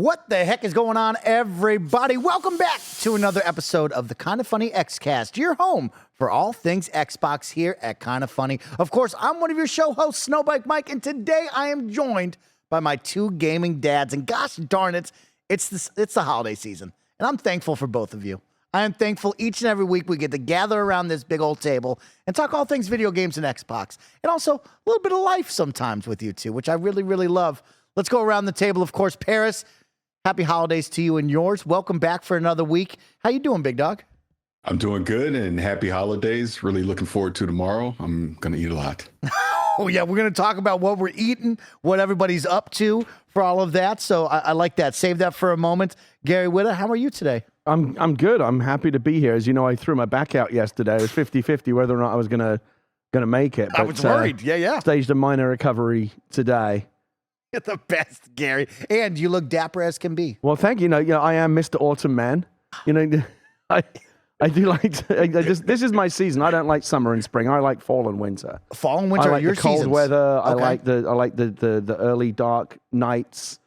What the heck is going on, everybody? Welcome back to another episode of the KindaFunny Xcast, your home for all things Xbox here at KindaFunny. Of course, I'm one of your show hosts, Snowbike Mike, and today I am joined by my two gaming dads. And gosh darn it, it's the holiday season, and I'm thankful for both of you. I am thankful each and every week we get to gather around this big old table and talk all things video games and Xbox, and also a little bit of life sometimes with you two, which I really, really love. Let's go around the table. Of course, Parris, happy holidays to you and yours. Welcome back for another week. How you doing, big dog? I'm doing good, and happy holidays. Really looking forward to tomorrow. I'm going to eat a lot. Oh, yeah, we're going to talk about what we're eating, what everybody's up to for all of that. So I like that. Save that for a moment. Gary Witta, how are you today? I'm good. I'm happy to be here. As you know, I threw my back out yesterday. It was 50-50 whether or not I was gonna make it. I was worried. Yeah. Staged a minor recovery today. You're the best, Gary. And you look dapper as can be. Well, thank you. You know, I am Mr. Autumn Man. You know, I do like to, this is my season. I don't like summer and spring. I like fall and winter. Fall and winter I like are your the cold seasons. weather. Okay. I like the early dark nights.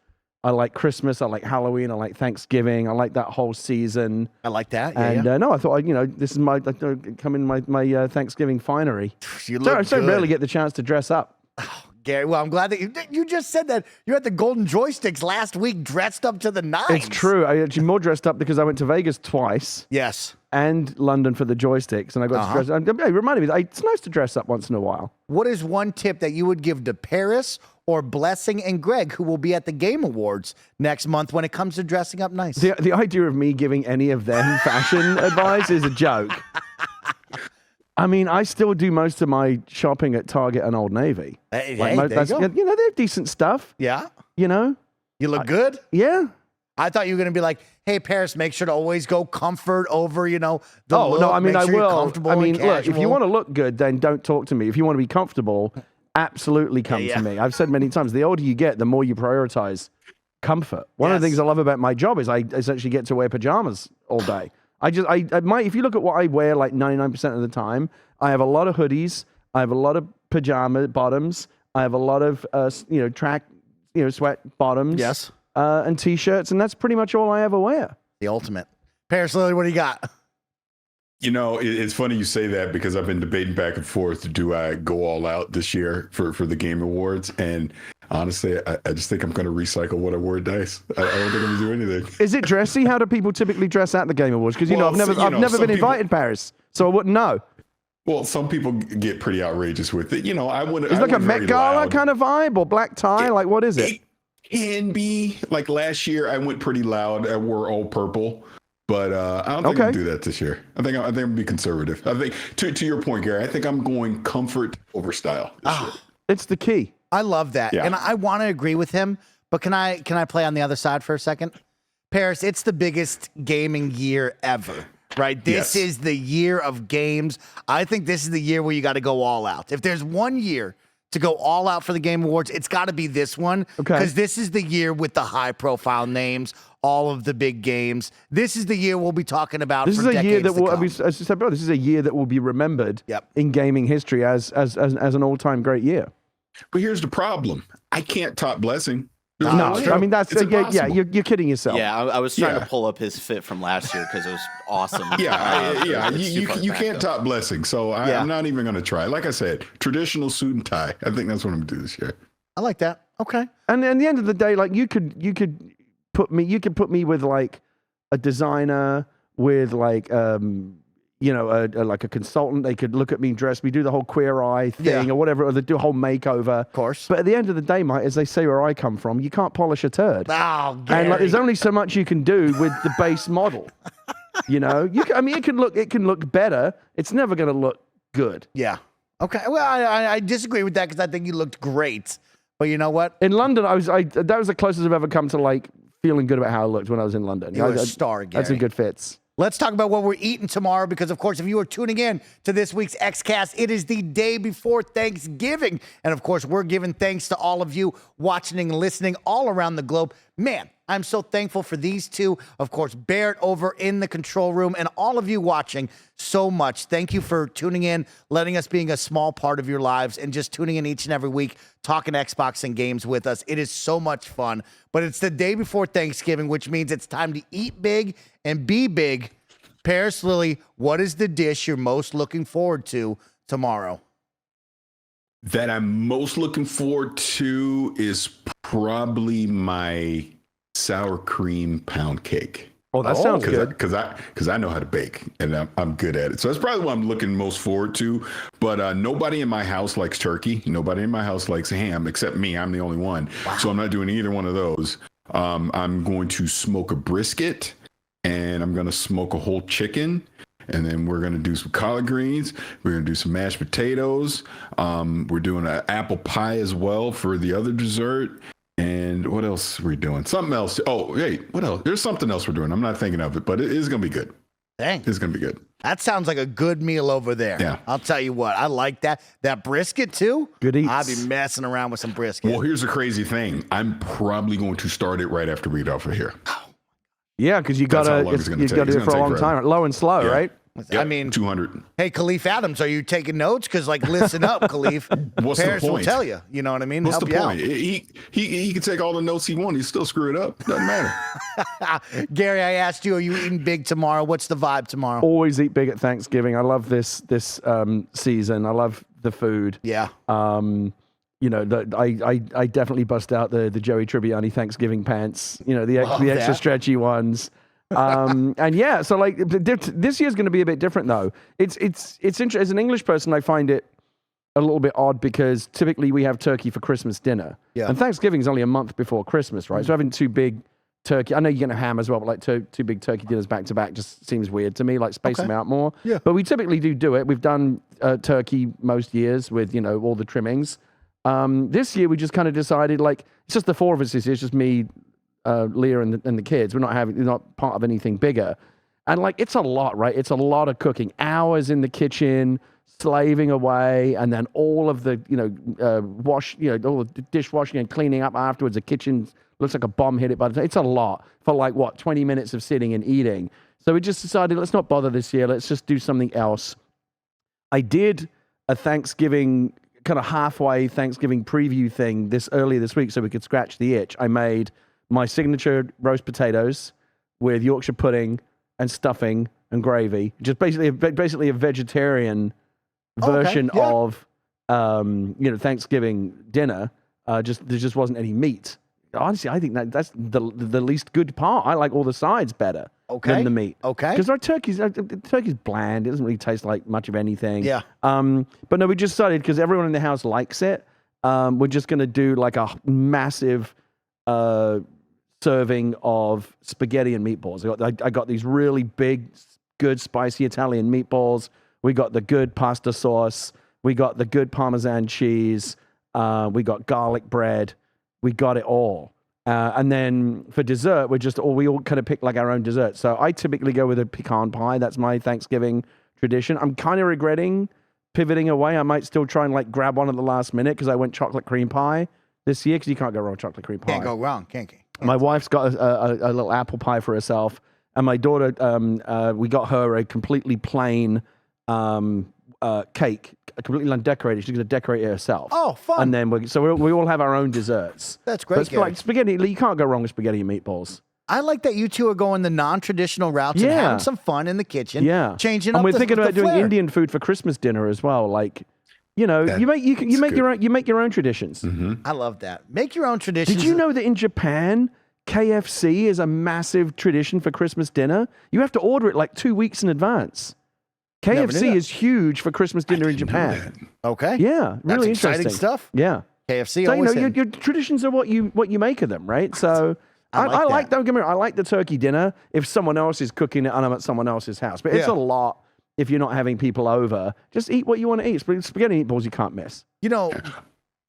I like Christmas. I like Halloween. I like Thanksgiving. I like that whole season. I like that. And no, I thought, this is my come in my Thanksgiving finery. You look So I good. rarely get the chance to dress up. Oh, Gary, well, I'm glad that you just said that. You're at the Golden Joysticks last week dressed up to the nines. It's true. I actually more dressed up because I went to Vegas twice. Yes. And London for the joysticks, and I got to dress up. It reminded me that it's nice to dress up once in a while. What is one tip that you would give to Parris or Blessing and Greg, who will be at the Game Awards next month when it comes to dressing up nice? The idea of me giving any of them fashion advice is a joke. I mean, I still do most of my shopping at Target and Old Navy. Hey, there you go. You know, they have decent stuff. Yeah. You know? You look good? Yeah. I thought you were going to be like, hey, Parris, make sure to always go comfort over, the look. No, I mean, Make sure you're I will. comfortable I mean, and look, if you casual. want to look good, then don't talk to me. If you want to be comfortable, absolutely come to me. I've said many times, the older you get, the more you prioritize comfort. One of the things I love about my job is I essentially get to wear pajamas all day. If you look at what I wear like 99% of the time, I have a lot of hoodies. I have a lot of pajama bottoms. I have a lot of, track, sweat bottoms. Yes. And T-shirts, and that's pretty much all I ever wear. The ultimate. Parris Lillard, what do you got? You know, it's funny you say that because I've been debating back and forth. Do I go all out this year for the Game Awards? And honestly, I just think I'm going to recycle what I wore at DICE. I don't think I'm going to do anything. Is it dressy? How do people typically dress at the Game Awards? Because, I've never been invited, Parris, so I wouldn't know. Well, some people get pretty outrageous with it. I wouldn't. It's like a Met Gala kind of vibe or black tie? Like, what is it? It can be. Like last year, I went pretty loud. I wore all purple. But I don't think I'll do that this year. I think I'm going to be conservative. I think, to your point, Gary, I think I'm going comfort over style this year. It's the key. I love that. Yeah. And I want to agree with him, but can I play on the other side for a second? Parris, it's the biggest gaming year ever, right? This is the year of games. I think this is the year where you got to go all out. If there's one year to go all out for the Game Awards, it's got to be this one. Okay. Because this is the year with the high-profile names, all of the big games. This is the year we'll be talking about for decades to come. This is a year that will, as I said, bro, this is a year that will be remembered in gaming history as an all-time great year. But here's the problem. I can't top Blessing. No, I mean, that's you're kidding yourself. Yeah, I was trying to pull up his fit from last year because it was awesome. You can't top Blessing, so I'm not even going to try. Like I said, traditional suit and tie. I think that's what I'm going to do this year. I like that. Okay. And at the end of the day, like you could put me with like a designer, with like like a consultant. They could look at me, dress me, do the whole Queer Eye thing or whatever, or they do a whole makeover. Of course. But at the end of the day, Mike, as they say where I come from, you can't polish a turd. Oh, Gary. And like, there's only so much you can do with the base model. It can look better. It's never going to look good. Yeah. Okay. Well, I disagree with that because I think you looked great. But you know what? In London, that was the closest I've ever come to like feeling good about how I looked when I was in London. You're a star, Gary. That's some good fits. Let's talk about what we're eating tomorrow because, of course, if you are tuning in to this week's Xcast, it is the day before Thanksgiving. And, of course, we're giving thanks to all of you watching and listening all around the globe. Man, I'm so thankful for these two. Of course, Barrett over in the control room and all of you watching so much. Thank you for tuning in, letting us being a small part of your lives, and just tuning in each and every week, talking Xbox and games with us. It is so much fun. But it's the day before Thanksgiving, which means it's time to eat big and be big. Parris, Lily, what is the dish you're most looking forward to tomorrow? That I'm most looking forward to is probably my sour cream pound cake. Oh, that sounds good. Because I know how to bake and I'm good at it. So that's probably what I'm looking most forward to. But nobody in my house likes turkey. Nobody in my house likes ham except me. I'm the only one. Wow. So I'm not doing either one of those. I'm going to smoke a brisket and I'm going to smoke a whole chicken. And then we're going to do some collard greens. We're going to do some mashed potatoes. We're doing an apple pie as well for the other dessert. And what else are we doing? Something else. Oh, hey, what else? There's something else we're doing. I'm not thinking of it, but it is going to be good. Dang. It's going to be good. That sounds like a good meal over there. Yeah. I'll tell you what. I like that. That brisket, too. Good eats. I'll be messing around with some brisket. Well, here's the crazy thing. I'm probably going to start it right after we get off of here. Yeah, because you got to do it for a long time. Low and slow, right? Yep, I mean, 200. Hey, Khalif Adams, are you taking notes? Because, like, listen up, Khalif. What's Parris the will point? tell you. You know what I mean? What's Help the you point? He can take all the notes he wants. He still screw it up. Doesn't matter. Gary, I asked you, are you eating big tomorrow? What's the vibe tomorrow? Always eat big at Thanksgiving. I love this season. I love the food. Yeah. You know, I definitely bust out the Joey Tribbiani Thanksgiving pants. You know, the extra stretchy ones. And yeah, so like this year's going to be a bit different though. It's interesting. As an English person, I find it a little bit odd because typically we have turkey for Christmas dinner. Yeah. And Thanksgiving is only a month before Christmas, right? So having two big turkey, I know you're going to ham as well, but like two big turkey dinners back to back just seems weird to me, like space them out more. Yeah. But we typically do it. We've done turkey most years with, you know, all the trimmings. This year we just kind of decided like, it's just the four of us this year. It's just me, Leah and the kids. We're not part of anything bigger. And like, it's a lot, right? It's a lot of cooking, hours in the kitchen, slaving away, and then all of the, all the dishwashing and cleaning up afterwards. The kitchen looks like a bomb hit it by the time. It's a lot for like, 20 minutes of sitting and eating. So we just decided, let's not bother this year. Let's just do something else. I did a Thanksgiving, kind of halfway Thanksgiving preview thing earlier this week so we could scratch the itch. I made my signature roast potatoes with Yorkshire pudding and stuffing and gravy. Just basically a vegetarian version of Thanksgiving dinner. There just wasn't any meat. Honestly, I think that's the least good part. I like all the sides better than the meat. Okay. Because our turkey's bland. It doesn't really taste like much of anything. Yeah. But no, we just decided because everyone in the house likes it. We're just gonna do like a massive serving of spaghetti and meatballs. I got these really big, good, spicy Italian meatballs. We got the good pasta sauce. We got the good Parmesan cheese. We got garlic bread. We got it all. And then for dessert, we all kind of pick like our own dessert. So I typically go with a pecan pie. That's my Thanksgiving tradition. I'm kind of regretting pivoting away. I might still try and like grab one at the last minute because I went chocolate cream pie this year because you can't go wrong with chocolate cream pie. Can't go wrong, can't you? My wife's got a little apple pie for herself. And my daughter, we got her a completely plain cake, completely undecorated. She's going to decorate it herself. Oh, fun! And then we all have our own desserts. That's great. But like spaghetti, you can't go wrong with spaghetti and meatballs. I like that you two are going the non-traditional routes and having some fun in the kitchen. Yeah, changing up. And we're thinking about doing Indian food for Christmas dinner as well. Like, you make your own traditions. Mm-hmm. I love that. Make your own traditions. Did you know that in Japan, KFC is a massive tradition for Christmas dinner? You have to order it like 2 weeks in advance. KFC is huge for Christmas dinner in Japan. Okay. Yeah, really That's exciting stuff. Yeah. KFC. So your traditions are what you make of them, right? So I like. Don't get me wrong. I like the turkey dinner if someone else is cooking it and I'm at someone else's house. But it's a lot if you're not having people over. Just eat what you want to eat. Spaghetti and meatballs you can't miss. You know,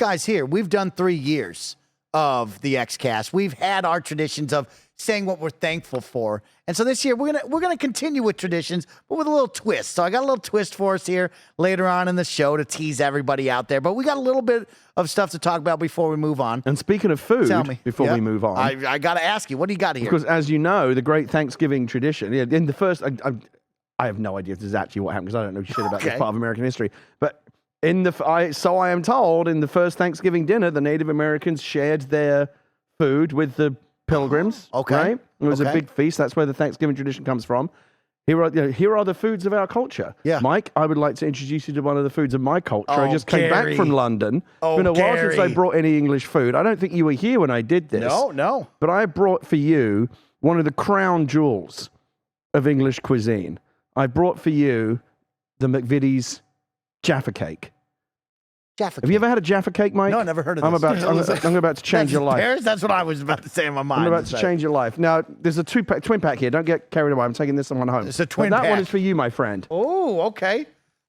guys, here we've done 3 years of the Xcast. We've had our traditions of saying what we're thankful for. And so this year we're gonna continue with traditions, but with a little twist. So I got a little twist for us here later on in the show to tease everybody out there. But we got a little bit of stuff to talk about before we move on. And speaking of food, Tell me. before we move on, I got to ask you, what do you got here? because as you know, the great Thanksgiving tradition. In the first, I have no idea if this is actually what happened because I don't know shit about this part of American history. But so I am told, in the first Thanksgiving dinner, the Native Americans shared their food with the Pilgrims. Right? It was a big feast. That's where the Thanksgiving tradition comes from. Here are the foods of our culture. Yeah. Mike, I would like to introduce you to one of the foods of my culture. I just came back from London. It's been a while since I brought any English food. I don't think you were here when I did this. No. But I brought for you one of the crown jewels of English cuisine. I brought for you the McVitie's Jaffa Cake. Have you ever had a Jaffa Cake, Mike? No, I never heard of this. I'm about to change your life. Parris? That's what I was about to say in my mind. I'm about to change your life. Now, there's a twin pack here. Don't get carried away. I'm taking this one home. It's a twin pack. That one is for you, my friend. Oh, okay.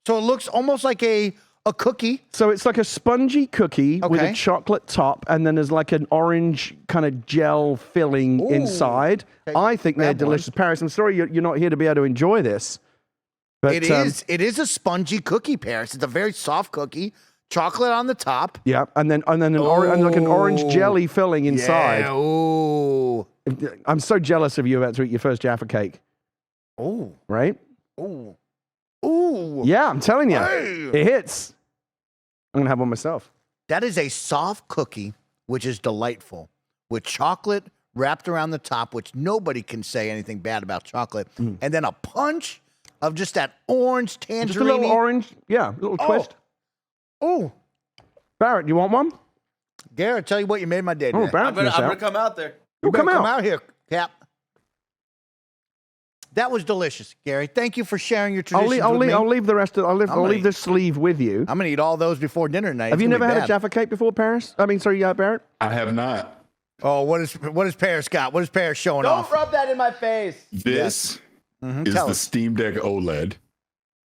So it looks almost like a cookie. So it's like a spongy cookie with a chocolate top, and then there's like an orange kind of gel filling inside. Okay. I think they're delicious. Parris, I'm sorry you're not here to be able to enjoy this. But it is a spongy cookie, Parris. It's a very soft cookie. Chocolate on the top. Yeah, and then like an orange jelly filling inside. Yeah, ooh. I'm so jealous of you about to eat your first Jaffa Cake. Oh. Right? Ooh. Ooh. Yeah, I'm telling you. Hey. It hits. I'm going to have one myself. That is a soft cookie, which is delightful, with chocolate wrapped around the top, which nobody can say anything bad about chocolate, and then a punch of just that orange tangerine. Just a little orange, a little twist. Oh, Barrett, you want one? Garrett, tell you what, you made my day today. I'm gonna come out there. Come out here, Cap. That was delicious, Gary. Thank you for sharing your traditions with me. I'll leave the rest of. I'll leave the sleeve with you. I'm gonna eat all those before dinner tonight. Have you never had a Jaffa Cake before, Parris? Barrett. I have not. Oh, what is Parris got? What is Parris showing off? Don't rub that in my face. This is the Steam Deck OLED.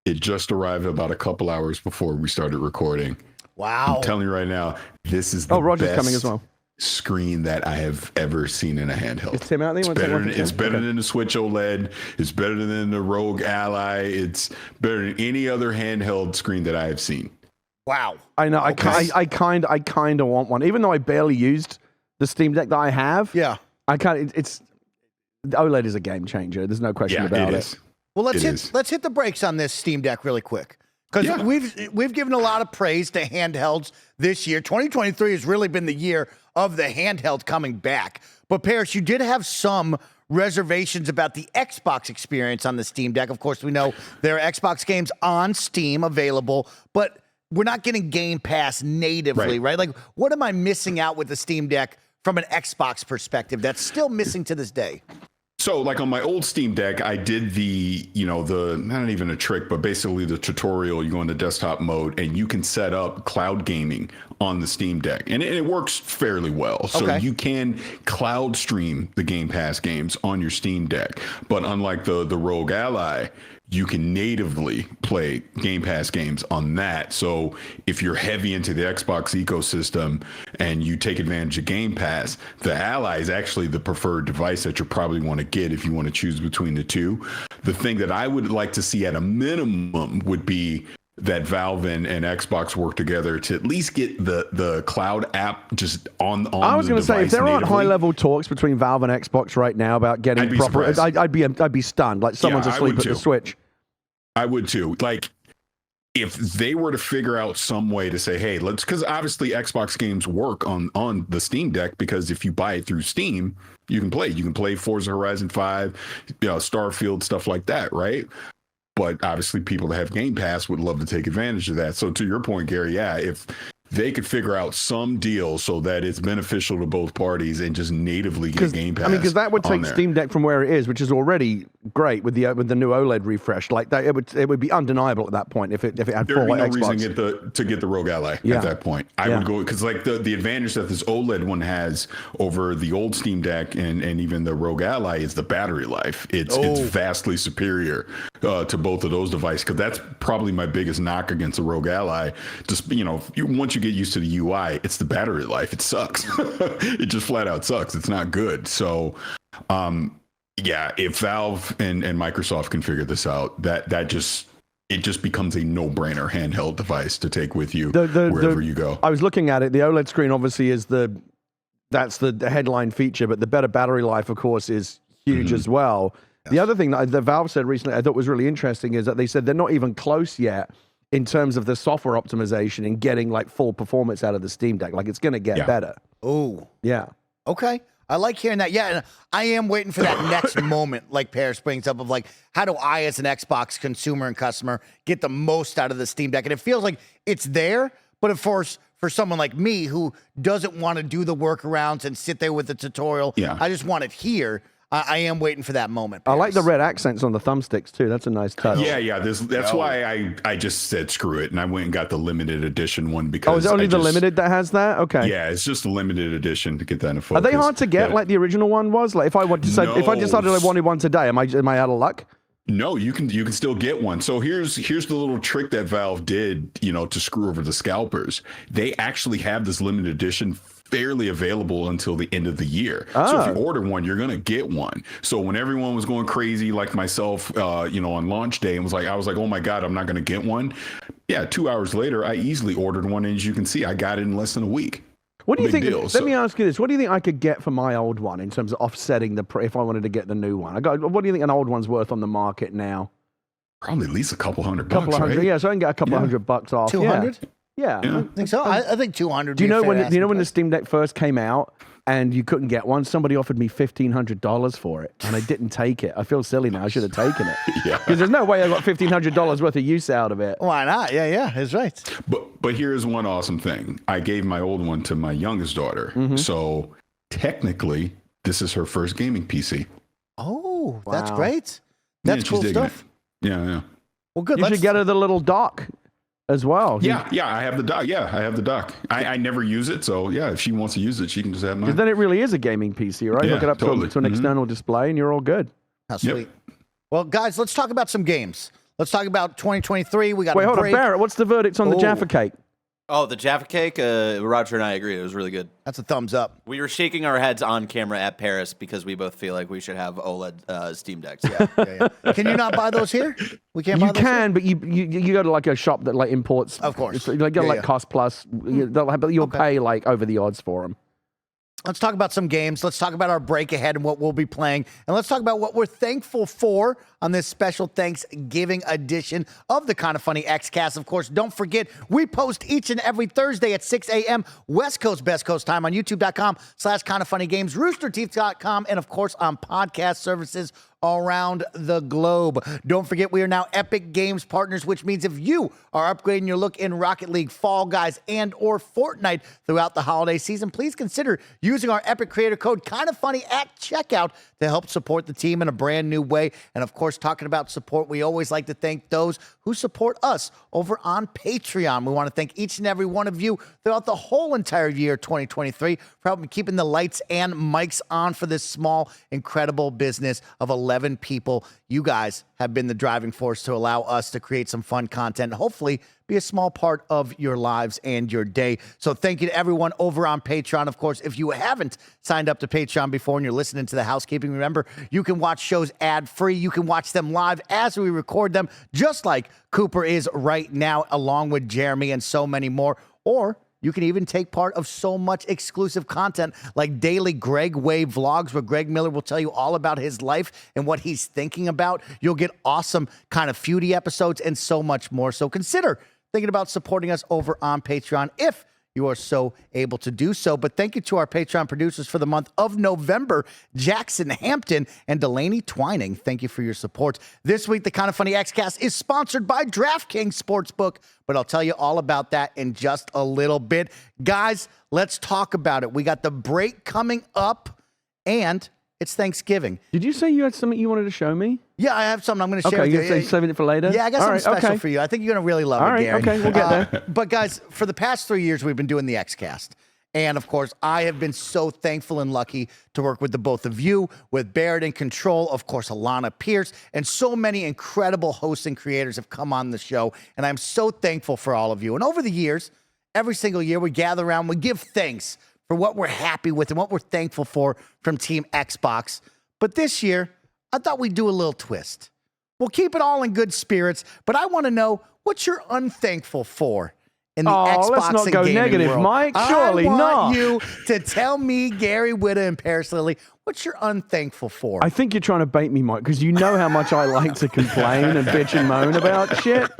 It just arrived about a couple hours before we started recording. Wow. I'm telling you right now, this is the Roger's best coming as well. Screen that I have ever seen in a handheld. Is Tim out there? It's better than the Switch OLED. It's better than the Rogue Ally. It's better than any other handheld screen that I have seen. Wow. I know. Okay. I kind of want one, even though I barely used the Steam Deck that I have. Yeah. It's the OLED is a game changer. There's no question about it. Well, let's hit the brakes on this Steam Deck really quick, because we've given a lot of praise to handhelds this year. 2023 has really been the year of the handheld coming back. But Parris, you did have some reservations about the Xbox experience on the Steam Deck. Of course, we know there are Xbox games on Steam available, but we're not getting Game Pass natively, right? Like, what am I missing out with the Steam Deck from an Xbox perspective that's still missing to this day? So like on my old Steam Deck, I did the not even a trick, but basically the tutorial. You go into desktop mode and you can set up cloud gaming on the Steam Deck, and it works fairly well. So you can cloud stream the Game Pass games on your Steam Deck. But unlike the Rogue Ally, you can natively play Game Pass games on that. So if you're heavy into the Xbox ecosystem and you take advantage of Game Pass, the Ally is actually the preferred device that you probably want to get if you want to choose between the two. The thing that I would like to see at a minimum would be that Valve and Xbox work together to at least get the cloud app just on I was going to say, if there aren't high-level talks between Valve and Xbox right now about getting proper, I'd be stunned, like someone's asleep at the Switch. I would too. Like, if they were to figure out some way to say, hey, because obviously Xbox games work on the Steam Deck, because if you buy it through Steam, you can play Forza Horizon 5, Starfield, stuff like that, right? But obviously people that have Game Pass would love to take advantage of that. So to your point, Gary, if they could figure out some deal so that it's beneficial to both parties and just natively get Game Pass. Because that would take Steam Deck from where it is, which is already great with the new OLED refresh. Like that, it would be undeniable at that point if it had full Xbox. There would be no reason to get the Rogue Ally at that point. I would go, because like the advantage that this OLED one has over the old Steam Deck and even the Rogue Ally is the battery life. It's vastly superior to both of those devices, because that's probably my biggest knock against the Rogue Ally. Just once you get used to the UI, it's the battery life. It sucks. It just flat out sucks. It's not good. So Yeah, if Valve and Microsoft can figure this out, that just becomes a no-brainer handheld device to take with you wherever you go. I was looking at it. The OLED screen obviously is that's the headline feature, but the better battery life, of course, is huge as well. Yes. The other thing that Valve said recently I thought was really interesting is that they said they're not even close yet in terms of the software optimization and getting like full performance out of the Steam Deck. Like it's going to get better. Oh, yeah. Okay. I like hearing that. Yeah, and I am waiting for that next moment, like Parris brings up, of like, how do I, as an Xbox consumer and customer, get the most out of the Steam Deck? And it feels like it's there, but of course, for someone like me who doesn't want to do the workarounds and sit there with the tutorial, I just want it here. I am waiting for that moment. Parris. I like the red accents on the thumbsticks too. That's a nice touch. Yeah. That's why I just said screw it, and I went and got the limited edition one because. Oh, is it only the limited that has that? Okay. Yeah, it's just a limited edition to get that in focus. Are they hard to get like the original one was? Like if I if I decided I wanted one today, am I out of luck? No, you can still get one. So here's the little trick that Valve did, to screw over the scalpers. They actually have this limited edition fairly available until the end of the year. So if you order one, you're gonna get one. So when everyone was going crazy, like myself, on launch day, and I was like, oh my God, I'm not gonna get one. Yeah, 2 hours later, I easily ordered one, and as you can see, I got it in less than a week. What do you think? Let me ask you this: what do you think I could get for my old one in terms of offsetting if I wanted to get the new one? What do you think an old one's worth on the market now? Probably at least a couple $100. Right? Yeah, so I can get a couple $100 off. 200. Yeah. I think so. I think 200. Do you know when the Steam Deck first came out and you couldn't get one? Somebody offered me $1,500 for it, and I didn't take it. I feel silly now. I should have taken it. Because there's no way I got $1,500 worth of use out of it. Why not? Yeah, that's right. But here's one awesome thing. I gave my old one to my youngest daughter, so technically this is her first gaming PC. Oh, that's great. That's cool stuff. Yeah. Well, good. You should get her the little dock as well. Yeah, I have the dock. Yeah, I have the dock. I never use it, so yeah, if she wants to use it, she can just have mine. Because then it really is a gaming PC, right? Yeah, hook it up to an external display, and you're all good. How sweet. Yep. Well, guys, let's talk about some games. Let's talk about 2023. We got Wait, hold on, Barrett. What's the verdict on the Jaffa Cake? Oh, the Jaffa Cake, Roger and I agree. It was really good. That's a thumbs up. We were shaking our heads on camera at Parris because we both feel like we should have OLED Steam Decks. Yeah. Can you not buy those here? We can't buy those here? But you go to like a shop that like imports. Of course. You go to like Cost Plus. You'll pay like over the odds for them. Let's talk about some games. Let's talk about our break ahead and what we'll be playing. And let's talk about what we're thankful for on this special Thanksgiving edition of the KindaFunny Xcast. Of course, don't forget, we post each and every Thursday at 6 a.m. West Coast, Best Coast time on youtube.com/KindaFunnyGames, roosterteeth.com, and of course on podcast services around the globe. Don't forget, we are now Epic Games partners, which means if you are upgrading your look in Rocket League, Fall Guys, and or Fortnite throughout the holiday season, please consider using our Epic creator code KindaFunny at checkout to help support the team in a brand new way. And of course, talking about support, we always like to thank those who support us over on Patreon. We want to thank each and every one of you throughout the whole entire year 2023 for helping keeping the lights and mics on for this small, incredible business of 11 people. You guys have been the driving force to allow us to create some fun content, hopefully be a small part of your lives and your day. So thank you to everyone over on Patreon. Of course, if you haven't signed up to Patreon before and you're listening to the Housekeeping, remember, you can watch shows ad-free. You can watch them live as we record them, just like Cooper is right now, along with Jeremy and so many more. Or you can even take part of so much exclusive content like daily Greg Wave vlogs, where Greg Miller will tell you all about his life and what he's thinking about. You'll get awesome kind of feudy episodes and so much more. So consider thinking about supporting us over on Patreon if you are so able to do so. But thank you to our Patreon producers for the month of November, Jackson Hampton and Delaney Twining. Thank you for your support. This week, the KindaFunny Xcast is sponsored by DraftKings Sportsbook, but I'll tell you all about that in just a little bit. Guys, let's talk about it. We got the break coming up, and it's Thanksgiving. Did you say you had something you wanted to show me? Yeah, I have something I'm going to share with you. you. Okay, you're saving it for later? Yeah, I got something special for you. I think you're going to really love it, Gary. Okay, we'll get there. But guys, for the past 3 years, we've been doing the Xcast. And of course, I have been so thankful and lucky to work with the both of you, with Barrett in control, of course, Alana Pierce, and so many incredible hosts and creators have come on the show. And I'm so thankful for all of you. And over the years, every single year, we gather around, we give thanks for what we're happy with and what we're thankful for from Team Xbox. But this year, I thought we'd do a little twist. We'll keep it all in good spirits, but I want to know what you're unthankful for in the Xbox let's not and go gaming negative, world. Mike. Surely I want not. you to tell me, Gary Whitta and Parris Lilly, what you're unthankful for. I think you're trying to bait me, Mike, because you know how much I like to complain and bitch and moan about shit.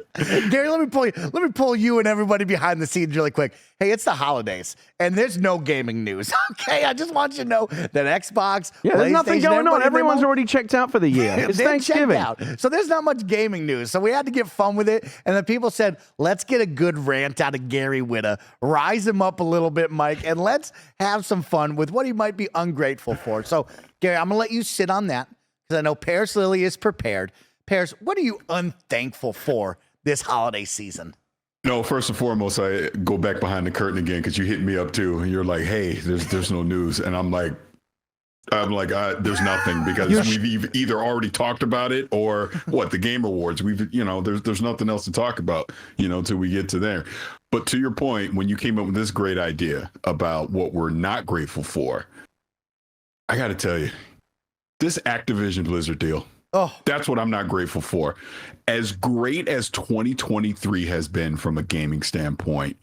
Gary, let me pull you and everybody behind the scenes really quick. Hey, it's the holidays, and there's no gaming news. Okay, I just want you to know that Xbox, Yeah, there's nothing going on. Everyone's already already checked out for the year. It's They're Thanksgiving. checked out. So there's not much gaming news. So we had to get fun with it. And then people said, let's get a good rant out of Gary Whitta, rise him up a little bit, Mike, and let's have some fun with what he might be ungrateful for. So, Gary, I'm going to let you sit on that because I know Parris Lilly is prepared. Parris, what are you unthankful for this holiday season? No, first and foremost, I go back behind the curtain again because you hit me up too, and you're like, "Hey, there's no news," and I'm like, there's nothing because we've either already talked about it or what the Game Awards. There's nothing else to talk about, till we get to there. But to your point, when you came up with this great idea about what we're not grateful for, I got to tell you, this Activision Blizzard deal. Oh, that's what I'm not grateful for. As great as 2023 has been from a gaming standpoint,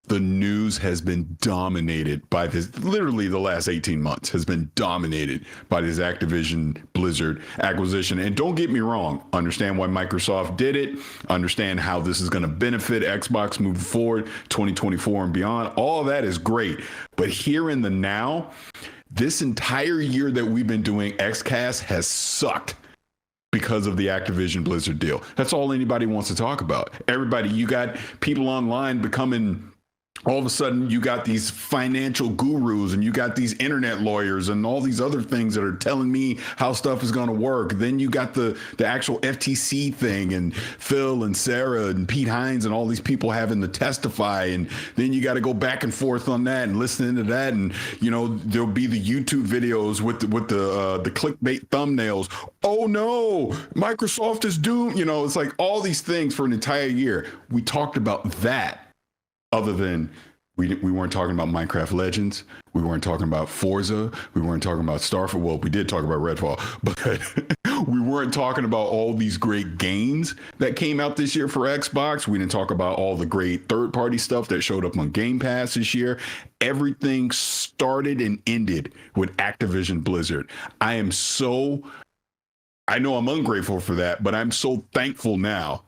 the news has been dominated by this. Literally the last 18 months has been dominated by this Activision Blizzard acquisition. And don't get me wrong, understand why Microsoft did it, understand how this is going to benefit Xbox moving forward, 2024 and beyond. All of that is great. But here in the now, this entire year that we've been doing Xcast has sucked because of the Activision Blizzard deal. That's all anybody wants to talk about. Everybody, you got people online becoming, all of a sudden you got these financial gurus and you got these internet lawyers and all these other things that are telling me how stuff is going to work. Then you got the actual FTC thing and Phil and Sarah and Pete Hines and all these people having to testify. And then you got to go back and forth on that and listening to that. And, there'll be the YouTube videos with the clickbait thumbnails. Oh no, Microsoft is doomed. It's like all these things for an entire year. We talked about that. Other than we weren't talking about Minecraft Legends, we weren't talking about Forza, we weren't talking about Starfield. Well, we did talk about Redfall, but we weren't talking about all these great games that came out this year for Xbox. We didn't talk about all the great third-party stuff that showed up on Game Pass this year. Everything started and ended with Activision Blizzard. I know I'm ungrateful for that, but I'm so thankful now.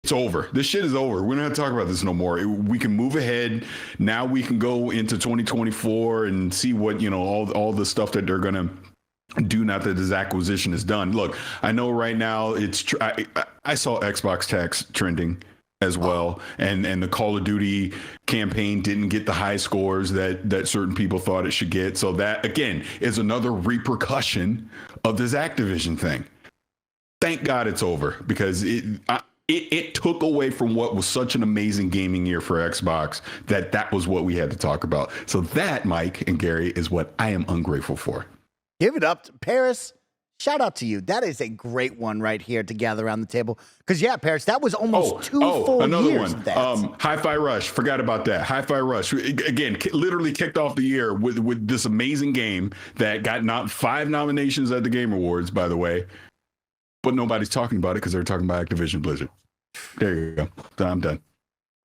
It's over. This shit is over. We don't have to talk about this no more. We can move ahead. Now we can go into 2024 and see what, all the stuff that they're going to do now that this acquisition is done. Look, I know right now I saw Xbox tax trending as well. And the Call of Duty campaign didn't get the high scores that certain people thought it should get. So that, again, is another repercussion of this Activision thing. Thank God it's over because it took away from what was such an amazing gaming year for Xbox that was what we had to talk about. So that, Mike and Gary, is what I am ungrateful for. Give it up to Parris. Shout out to you. That is a great one right here to gather around the table. Because, yeah, Parris, that was almost two full another years one. of that. Hi-Fi Rush. Forgot about that. Hi-Fi Rush. Again, literally kicked off the year with this amazing game that got 5 nominations at the Game Awards, by the way. But nobody's talking about it because they're talking about Activision Blizzard. There you go. I'm done.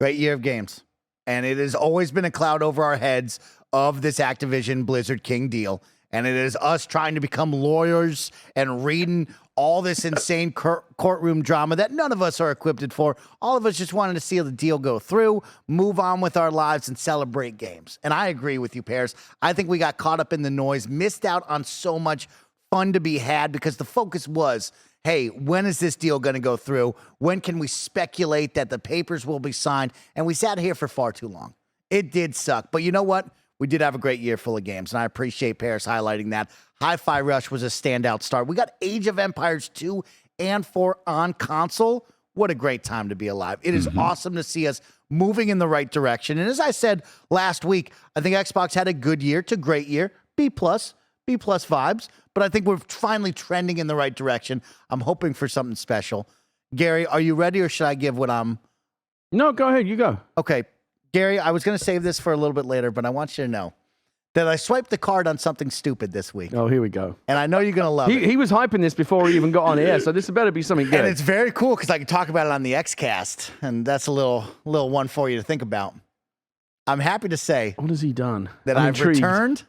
Great year of games. And it has always been a cloud over our heads of this Activision Blizzard King deal. And it is us trying to become lawyers and reading all this insane courtroom drama that none of us are equipped for. All of us just wanted to see the deal go through, move on with our lives, and celebrate games. And I agree with you, Parris. I think we got caught up in the noise, missed out on so much fun to be had because the focus was, hey, when is this deal going to go through? When can we speculate that the papers will be signed? And we sat here for far too long. It did suck. But you know what? We did have a great year full of games, and I appreciate Parris highlighting that. Hi-Fi Rush was a standout start. We got Age of Empires 2 and 4 on console. What a great time to be alive. It is awesome to see us moving in the right direction. And as I said last week, I think Xbox had a good year to great year, B+ vibes. But I think we're finally trending in the right direction. I'm hoping for something special. Gary, are you ready or should I give what I'm... No, go ahead. You go. Okay. Gary, I was going to save this for a little bit later, but I want you to know that I swiped the card on something stupid this week. Oh, here we go. And I know you're going to love it. He was hyping this before he even got on air, so this better be something good. And it's very cool because I can talk about it on the Xcast, and that's a little one for you to think about. I'm happy to say what has he done? That I've returned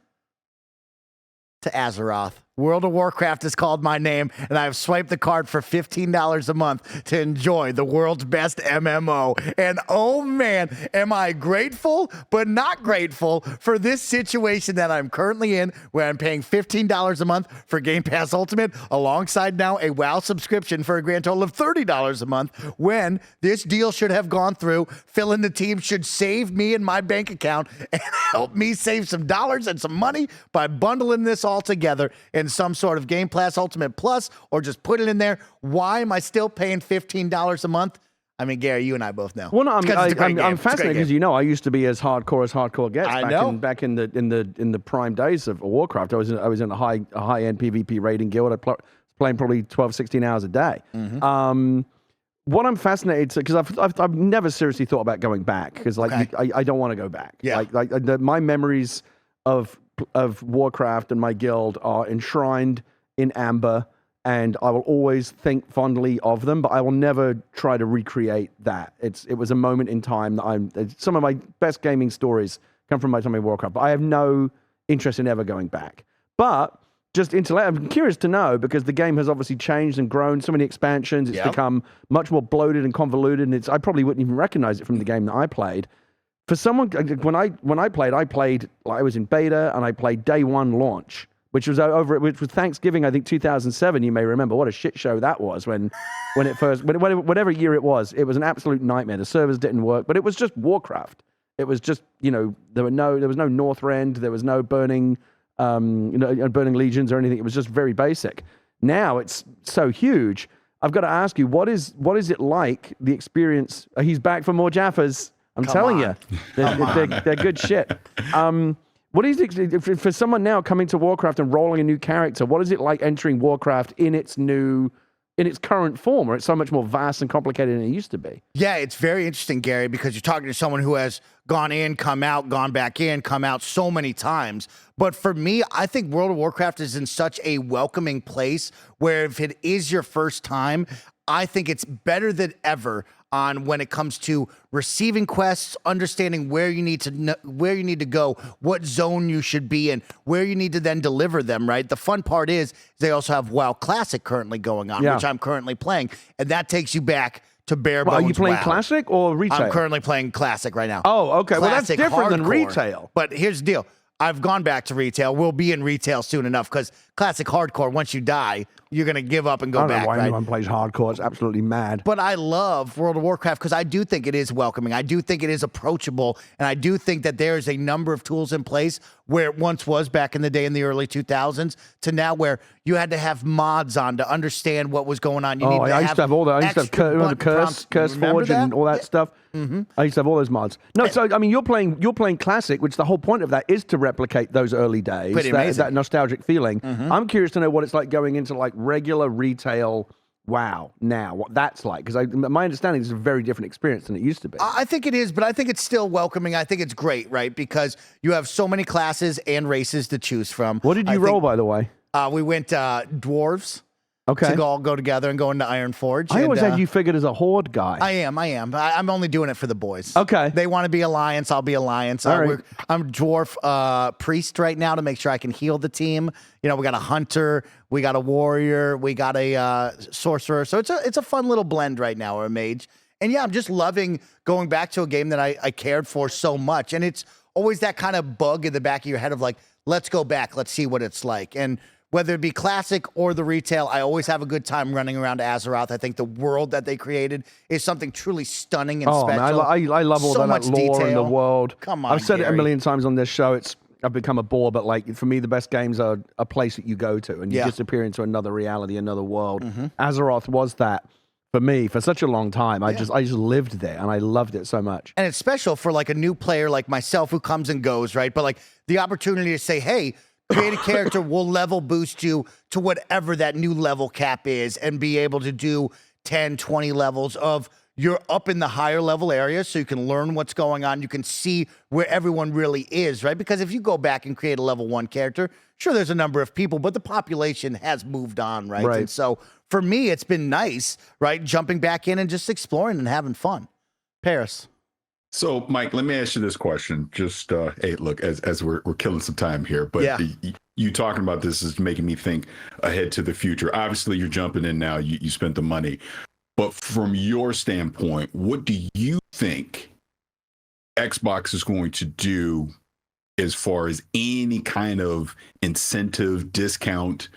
to Azeroth. World of Warcraft has called my name, and I've swiped the card for $15 a month to enjoy the world's best MMO. And oh man, am I grateful, but not grateful for this situation that I'm currently in, where I'm paying $15 a month for Game Pass Ultimate, alongside now a WoW subscription for a grand total of $30 a month, when this deal should have gone through. Phil and the team should save me in my bank account and help me save some dollars and some money by bundling this all together in some sort of Game Pass Ultimate Plus, or just put it in there. Why am I still paying $15 a month? I mean, Gary, you and I both know. Well, no, I'm fascinated because I used to be as hardcore gets. Back in the prime days of Warcraft. I was in a high end PvP raiding guild. I was playing probably 12, 16 hours a day. What I'm fascinated because I've never seriously thought about going back because I don't want to go back. Yeah. My memories of Warcraft and my guild are enshrined in amber, and I will always think fondly of them, but I will never try to recreate that. It was a moment in time that some of my best gaming stories come from my time in Warcraft, but I have no interest in ever going back. But just I'm curious to know, because the game has obviously changed and grown, so many expansions, it's become much more bloated and convoluted, and I probably wouldn't even recognize it from the game that I played. For someone, when I played, I was in beta and I played day one launch, which was Thanksgiving, I think 2007. You may remember what a shit show that was when it first, whatever year it was an absolute nightmare. The servers didn't work, but it was just Warcraft. It was just, there was no Northrend, there was no burning legions or anything. It was just very basic. Now it's so huge. I've got to ask you, what is it like, the experience? He's back for more Jaffas. I'm telling you, they're good shit. What is it for someone now coming to Warcraft and rolling a new character? What is it like entering Warcraft in its current form, where it's so much more vast and complicated than it used to be? Yeah, it's very interesting, Gary, because you're talking to someone who has gone in, come out, gone back in, come out so many times. But for me, I think World of Warcraft is in such a welcoming place where if it is your first time, I think it's better than ever on when it comes to receiving quests, understanding where you need to go, what zone you should be in, where you need to then deliver them, right? The fun part is they also have WoW Classic currently going on, which I'm currently playing, and that takes you back to bare bones. Are you playing WoW. Classic or Retail? I'm currently playing Classic right now. Oh, okay. Classic, well, that's different than hardcore. Retail. But here's the deal. I've gone back to Retail. We'll be in Retail soon enough because Classic Hardcore, once you die, you're going to give up and go back. I don't know why right? anyone plays Hardcore. It's absolutely mad. But I love World of Warcraft because I do think it is welcoming. I do think it is approachable. And I do think that there is a number of tools in place where it once was back in the day in the early 2000s to now where you had to have mods on to understand what was going on. I used to have all that. I used to have Curse Forge and all that stuff. Mm-hmm. I used to have all those mods. No, so I mean, you're playing Classic, which the whole point of that is to replicate those early days, that nostalgic feeling. Mm-hmm. I'm curious to know what it's like going into like regular Retail WoW now, what that's like, because my understanding is a very different experience than it used to be. I think it is, but I think it's still welcoming. I think it's great, right? Because you have so many classes and races to choose from. What did you roll, by the way? We went dwarves. Okay. To all go together and go into Iron Forge. I always had you figured as a Horde guy. I am. I'm only doing it for the boys. Okay. They want to be Alliance. I'll be Alliance. Right. I'm Dwarf Priest right now to make sure I can heal the team. We got a Hunter, we got a Warrior, we got a Sorcerer. So it's a fun little blend right now, or a Mage. And yeah, I'm just loving going back to a game that I cared for so much. And it's always that kind of bug in the back of your head of like, let's go back, let's see what it's like. And whether it be Classic or the Retail, I always have a good time running around Azeroth. I think the world that they created is something truly stunning and special. Man, I love all that lore detail. in the world. Come on, I've said Gary. it a million times on this show. I've become a bore, but like for me, the best games are a place that you go to and you disappear into another reality, another world. Mm-hmm. Azeroth was that for me for such a long time. I just lived there and I loved it so much. And it's special for like a new player like myself who comes and goes, right? But like the opportunity to say, hey, create a character, will level boost you to whatever that new level cap is and be able to do 10, 20 levels of you're up in the higher level areas, so you can learn what's going on. You can see where everyone really is, right? Because if you go back and create a level 1 character, sure, there's a number of people, but the population has moved on, right? And so for me, it's been nice, right? Jumping back in and just exploring and having fun. Parris. So, Mike, let me ask you this question. Just, hey, look, as we're killing some time here, but you talking about this is making me think ahead to the future. Obviously, you're jumping in now. You spent the money. But from your standpoint, what do you think Xbox is going to do as far as any kind of incentive, discount,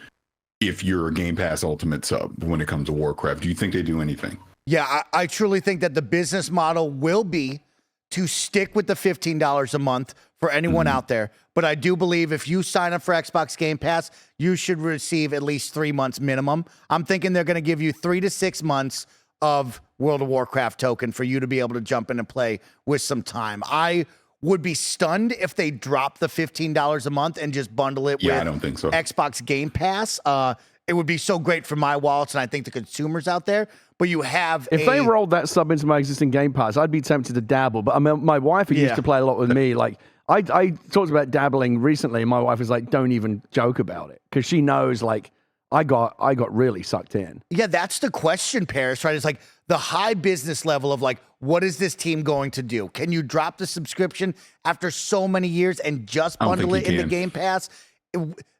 if you're a Game Pass Ultimate sub when it comes to Warcraft? Do you think they do anything? Yeah, I truly think that the business model will be to stick with the $15 a month for anyone out there. But I do believe if you sign up for Xbox Game Pass, you should receive at least 3 months minimum. I'm thinking they're going to give you 3 to 6 months of World of Warcraft token for you to be able to jump in and play with some time. I would be stunned if they drop the $15 a month and just bundle it with I don't think so. Xbox Game Pass. It would be so great for my wallets and I think the consumers out there. But you have if they rolled that sub into my existing Game Pass, I'd be tempted to dabble. But I mean, my wife who used to play a lot with me, like I talked about dabbling recently, and my wife was like, "Don't even joke about it," because she knows like I got really sucked in. Yeah, that's the question, Parris. Right? It's like the high business level of like, what is this team going to do? Can you drop the subscription after so many years and just bundle it in the Game Pass?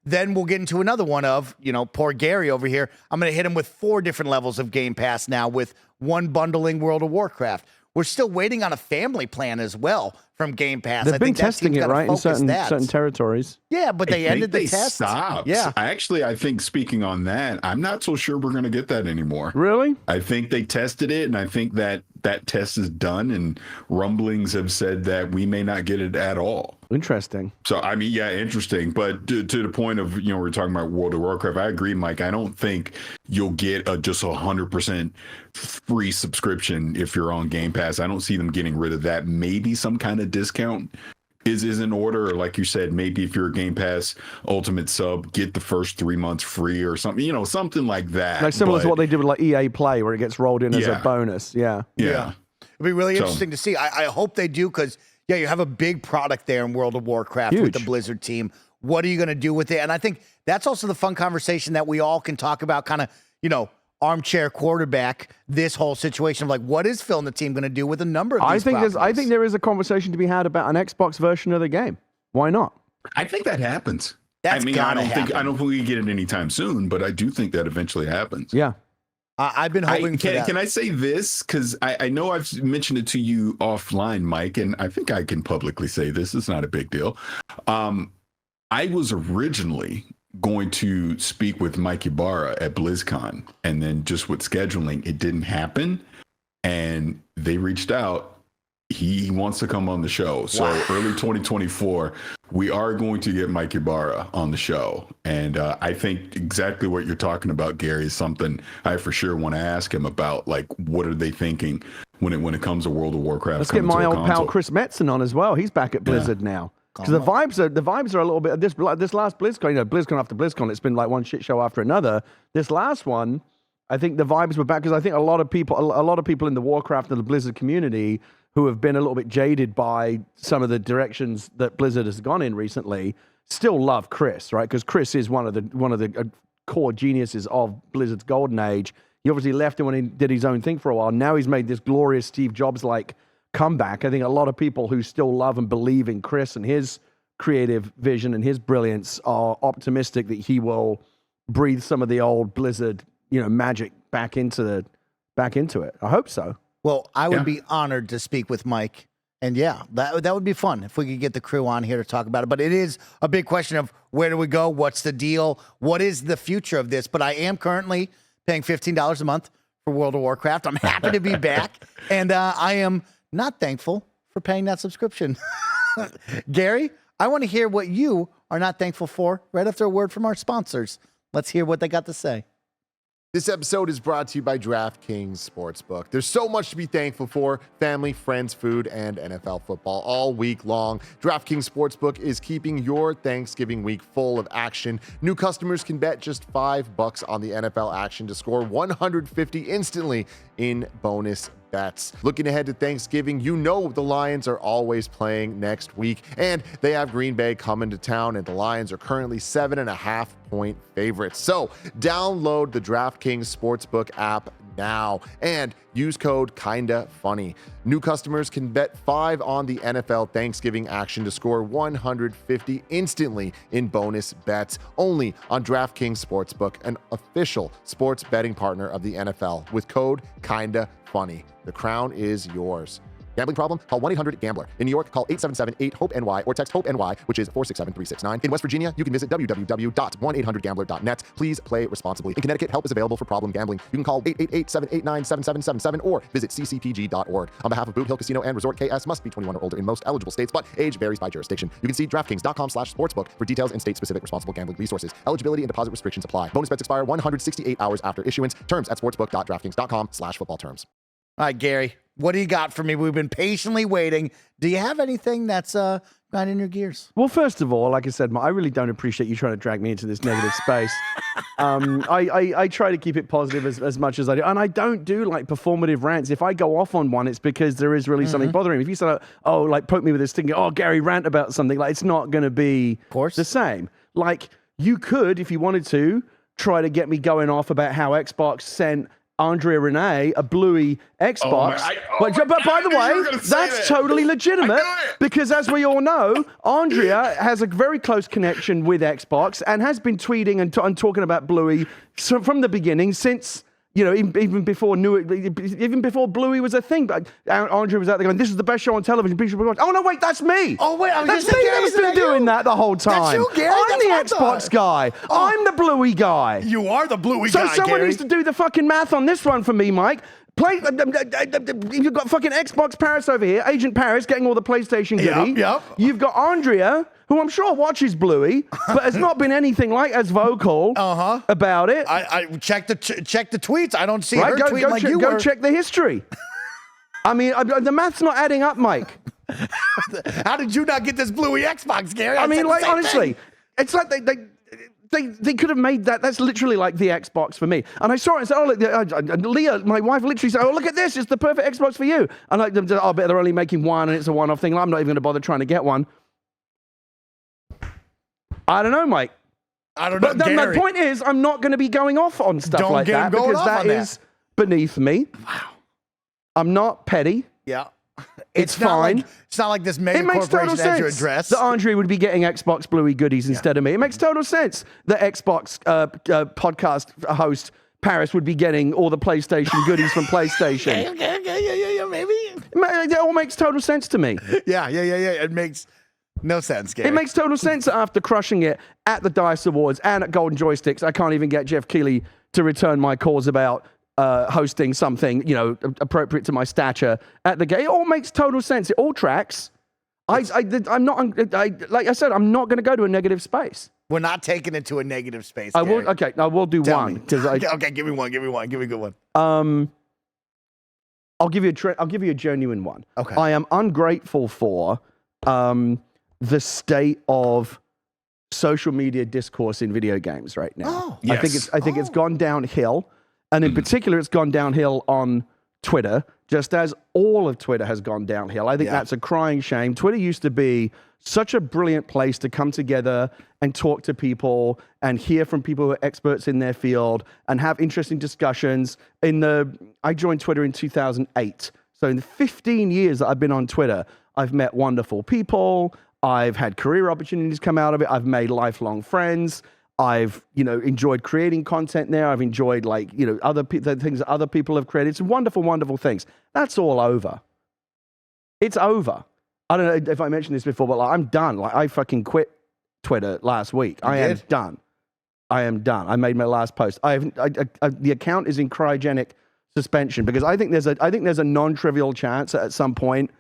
Then we'll get into another one of, poor Gary over here. I'm going to hit him with 4 different levels of Game Pass now with one bundling World of Warcraft. We're still waiting on a family plan as well from Game Pass. They've been testing it, right, in certain territories. Yeah, but they ended the test. Stopped. Yeah. I think speaking on that, I'm not so sure we're going to get that anymore. Really? I think they tested it, and I think that test is done, and rumblings have said that we may not get it at all. Interesting. So, I mean, yeah, interesting. But to the point of, we're talking about World of Warcraft, I agree, Mike. I don't think you'll get just 100% free subscription if you're on Game Pass. I don't see them getting rid of that. Maybe some kind of discount is in order. Or like you said, maybe if you're a Game Pass Ultimate sub, get the first 3 months free or something, something like that. Like similar to what they did with like EA Play, where it gets rolled in as a bonus. Yeah. It'll be really interesting to see. I hope they do because, you have a big product there in World of Warcraft with the Blizzard team. What are you going to do with it? And I think that's also the fun conversation that we all can talk about, kind of, armchair quarterback, this whole situation of like, what is Phil and the team going to do with a number of these properties? I think there is a conversation to be had about an Xbox version of the game. Why not? I think that happens. I don't think we get it anytime soon, but I do think that eventually happens. Yeah. I've been hoping for that. Can I say this? Because I know I've mentioned it to you offline, Mike, and I think I can publicly say this. It's not a big deal. I was originally going to speak with Mike Ibarra at BlizzCon, and then just with scheduling, it didn't happen. And they reached out. He wants to come on the show. So early 2024, we are going to get Mike Ibarra on the show. And I think exactly what you're talking about, Gary, is something I for sure want to ask him about. Like, what are they thinking when it comes to World of Warcraft? Let's get my old pal Chris Metzen on as well. He's back at Blizzard now. Because the vibes are a little bit. This last BlizzCon, BlizzCon after BlizzCon, it's been like one shit show after another. This last one, I think the vibes were back because I think a lot of people in the Warcraft and the Blizzard community who have been a little bit jaded by some of the directions that Blizzard has gone in recently, still love Chris, right? Because Chris is one of the core geniuses of Blizzard's golden age. He obviously left it when he did his own thing for a while. Now he's made this glorious Steve Jobs-like comeback. I think a lot of people who still love and believe in Chris and his creative vision and his brilliance are optimistic that he will breathe some of the old Blizzard, magic back into it. I hope so. Well, I would be honored to speak with Mike. And that would be fun if we could get the crew on here to talk about it. But it is a big question of where do we go? What's the deal? What is the future of this? But I am currently paying $15 a month for World of Warcraft. I'm happy to be back. And I am not thankful for paying that subscription. Gary, I want to hear what you are not thankful for right after a word from our sponsors. Let's hear what they got to say. This episode is brought to you by DraftKings Sportsbook. There's so much to be thankful for: family, friends, food, and NFL football all week long. DraftKings Sportsbook is keeping your Thanksgiving week full of action. New customers can bet just $5 on the NFL action to score $150 instantly in bonus bets. Looking ahead to Thanksgiving, you know the Lions are always playing next week, and they have Green Bay coming to town, and the Lions are currently 7.5-point favorites. So download the DraftKings Sportsbook app now and use code KindaFunny. New customers can bet $5 on the NFL Thanksgiving action to score $150 instantly in bonus bets, only on DraftKings Sportsbook, an official sports betting partner of the NFL, with code KindaFunny. The crown is yours. Gambling problem? Call 1-800-GAMBLER. In New York, call 877-8-HOPE-NY or text HOPE-NY, which is 467-369. In West Virginia, you can visit www.1800gambler.net. Please play responsibly. In Connecticut, help is available for problem gambling. You can call 888-789-7777 or visit ccpg.org. On behalf of Boot Hill Casino and Resort, KS must be 21 or older in most eligible states, but age varies by jurisdiction. You can see DraftKings.com/sportsbook for details and state-specific responsible gambling resources. Eligibility and deposit restrictions apply. Bonus bets expire 168 hours after issuance. Terms at sportsbook.draftkings.com/football terms. All right, Gary, what do you got for me? We've been patiently waiting. Do you have anything that's grinding your gears? Well, first of all, like I said, I really don't appreciate you trying to drag me into this negative space. I try to keep it positive as much as I do. And I don't do like performative rants. If I go off on one, it's because there is really something bothering me. If you say, oh, like poke me with this thing, oh, Gary, rant about something, like it's not going to be the same. Like you could, if you wanted to, try to get me going off about how Xbox sent Andrea Renee a bluey Xbox. But by the way, that's totally legitimate because as we all know, Andrea has a very close connection with Xbox and has been tweeting and talking about bluey from the beginning since, you know, even before Bluey was a thing. But Andrea was out there going, "This is the best show on television. People should be watching." Oh no, wait, that's me. Oh wait, that's me that's been doing that the whole time. That's you, Gary. I'm the Xbox guy. I'm the Bluey guy. You are the Bluey guy, So someone Gary. needs to do the fucking math on this one for me, Mike. You've got fucking Xbox Parris over here, Agent Parris getting all the PlayStation goodie. Yep. You've got Andrea, who I'm sure watches Bluey, but has not been anything like as vocal about it. I check the tweets. I don't see her tweeting like you were. Go check the history. I mean, the math's not adding up, Mike. How did you not get this Bluey Xbox, Gary? I mean, like honestly, it's like they could have made that. That's literally like the Xbox for me. And I saw it and said, oh, look, Leah, my wife, literally said, oh, look at this. It's the perfect Xbox for you. And like, oh, but they're only making one and it's a one-off thing. I'm not even going to bother trying to get one. I don't know, Mike. I don't know, But Gary. my point is, I'm not going to be going off on stuff like that because that is beneath me. Wow. I'm not petty. Yeah. It's fine. It's not like this mega It makes total corporation has your sense address. that Andre would be getting Xbox Bluey goodies instead of me. It makes total sense that Xbox podcast host Parris would be getting all the PlayStation goodies from PlayStation. Okay, maybe. It all makes total sense to me. Yeah. It makes no sense, Gary. It makes total sense after crushing it at the DICE Awards and at Golden Joysticks. I can't even get Jeff Keighley to return my calls about hosting something, you know, appropriate to my stature at the game. It all makes total sense. It all tracks. I'm not, like I said, I'm not going to go to a negative space. We're not taking it to a negative space, I Gary. will. Okay, I will do Tell one me. because Okay, give me one. Give me a good one. I'll give you a genuine one. Okay. I am ungrateful for the state of social media discourse in video games right now. Oh, yes. I think it's gone downhill, and in particular, it's gone downhill on Twitter, just as all of Twitter has gone downhill. I think that's a crying shame. Twitter used to be such a brilliant place to come together and talk to people and hear from people who are experts in their field and have interesting discussions. I joined Twitter in 2008. So in the 15 years that I've been on Twitter, I've met wonderful people. I've had career opportunities come out of it. I've made lifelong friends. I've, enjoyed creating content there. I've enjoyed the things that other people have created. Some wonderful, wonderful things. That's all over. It's over. I don't know if I mentioned this before, but I'm done. I fucking quit Twitter last week. I am done. I made my last post. The account is in cryogenic suspension because I think there's a non-trivial chance that at some point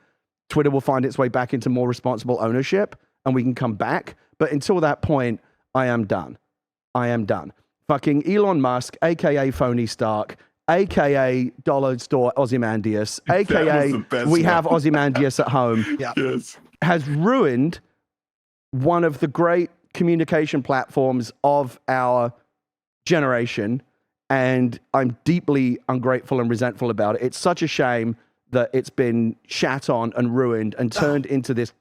Twitter will find its way back into more responsible ownership and we can come back. But until that point, I am done. Fucking Elon Musk, a.k.a. Phony Stark, a.k.a. Dollar Store Ozymandias, a.k.a. we have Ozymandias at home, has ruined one of the great communication platforms of our generation, and I'm deeply ungrateful and resentful about it. It's such a shame that it's been shat on and ruined and turned into this.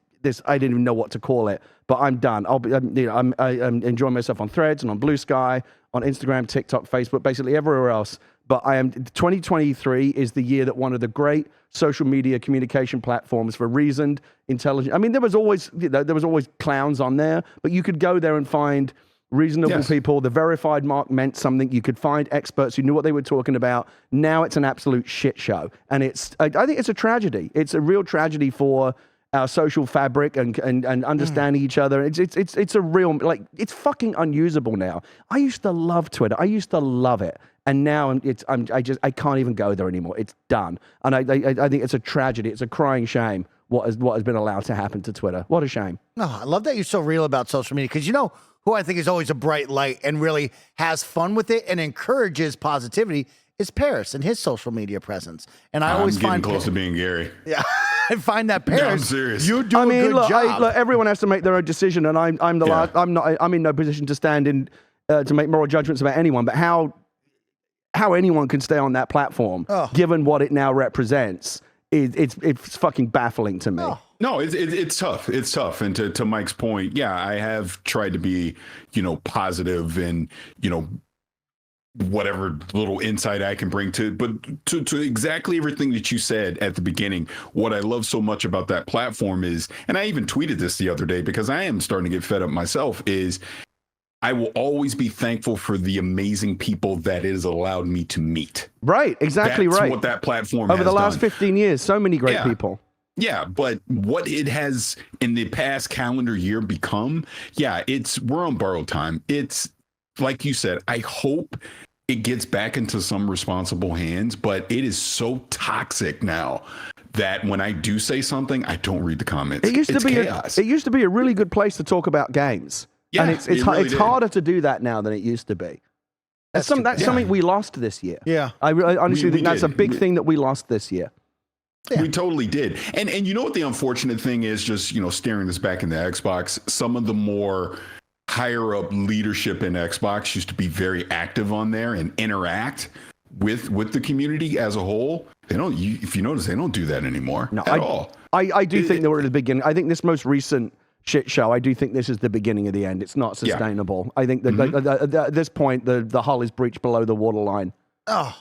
I didn't even know what to call it, but I'm done. I'm enjoying myself on Threads and on Blue Sky, on Instagram, TikTok, Facebook, basically everywhere else. But 2023 is the year that one of the great social media communication platforms for reasoned, intelligent. I mean, there was always clowns on there, but you could go there and find reasonable people. The verified mark meant something. You could find experts who knew what they were talking about. Now it's an absolute shit show, and I think it's a tragedy. It's a real tragedy for our social fabric and understanding each other. It's a real, like, it's fucking unusable now. I used to love Twitter. I used to love it. And now I can't even go there anymore. It's done. And I think it's a tragedy. It's a crying shame what has been allowed to happen to Twitter. What a shame. No, I love that you're so real about social media, because you know who I think is always a bright light and really has fun with it and encourages positivity is Parris and his social media presence. And I always find close to being Gary. Yeah. I find that Parris, I'm serious. you do a good job. Look, everyone has to make their own decision, and I'm the last. I'm in no position to stand in to make moral judgments about anyone. But how anyone can stay on that platform, given what it now represents, it's fucking baffling to me. No, it's tough. It's tough. And to Mike's point, I have tried to be, positive and, whatever little insight I can bring to exactly everything that you said at the beginning. What I love so much about that platform is, and I even tweeted this the other day because I am starting to get fed up myself, is I will always be thankful for the amazing people that it has allowed me to meet. Right. Exactly. That's right. what that platform over has the last done. 15 years, so many great people. Yeah, but what it has in the past calendar year become, we're on borrowed time. It's like you said, I hope it gets back into some responsible hands, but it is so toxic now that when I do say something, I don't read the comments. It used to be chaos. It used to be a really good place to talk about games. Yeah, and it's really harder to do that now than it used to be. That's something we lost this year. Yeah. I honestly think that's a big thing that we lost this year. Yeah. We totally did. And you know what the unfortunate thing is, just, staring this back in the Xbox, some of the more higher up leadership in Xbox used to be very active on there and interact with the community as a whole. They don't, if you notice, they don't do that anymore at all. I do think that we're at the beginning. I think this most recent shit show, I do think this is the beginning of the end. It's not sustainable. I think that at this point, the hull is breached below the waterline. Oh,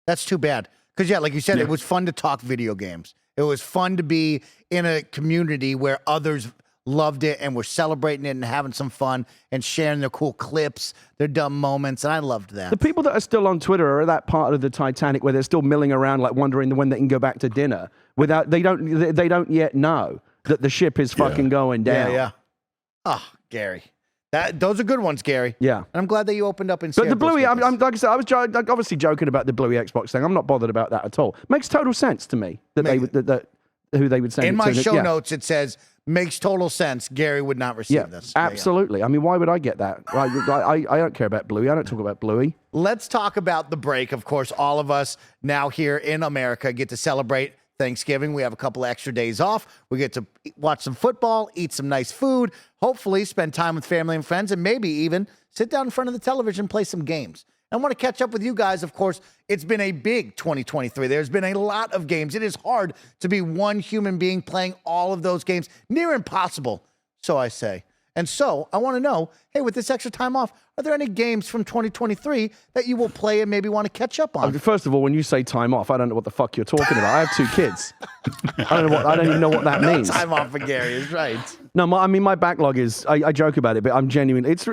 that's too bad. Because, like you said, it was fun to talk video games. It was fun to be in a community where others loved it and were celebrating it and having some fun and sharing their cool clips, their dumb moments, and I loved that. The people that are still on Twitter are that part of the Titanic where they're still milling around, like wondering when they can go back to dinner. They don't yet know that the ship is fucking going down. Yeah. Oh, Gary. Those are good ones, Gary. Yeah. And I'm glad that you opened up and shared. But the Bluey, I'm like I said, I was obviously joking about the Bluey Xbox thing. I'm not bothered about that at all. Makes total sense to me that who they would send in it my to. show notes, it says, makes total sense. Gary would not receive this. Absolutely. I mean, why would I get that? I don't care about Bluey. I don't talk about Bluey. Let's talk about the break. Of course, all of us now here in America get to celebrate Thanksgiving. We have a couple of extra days off. We get to watch some football, eat some nice food, hopefully spend time with family and friends, and maybe even sit down in front of the television, play some games. I want to catch up with you guys. Of course, it's been a big 2023. There's been a lot of games. It is hard to be one human being playing all of those games. Near impossible, so I say. And so I want to know, hey, with this extra time off, are there any games from 2023 that you will play and maybe want to catch up on? First of all, when you say time off, I don't know what the fuck you're talking about. I have 2 kids. I don't even know what that means. Time off for Gary is right. No, my backlog is. I joke about it, but I'm genuine. It's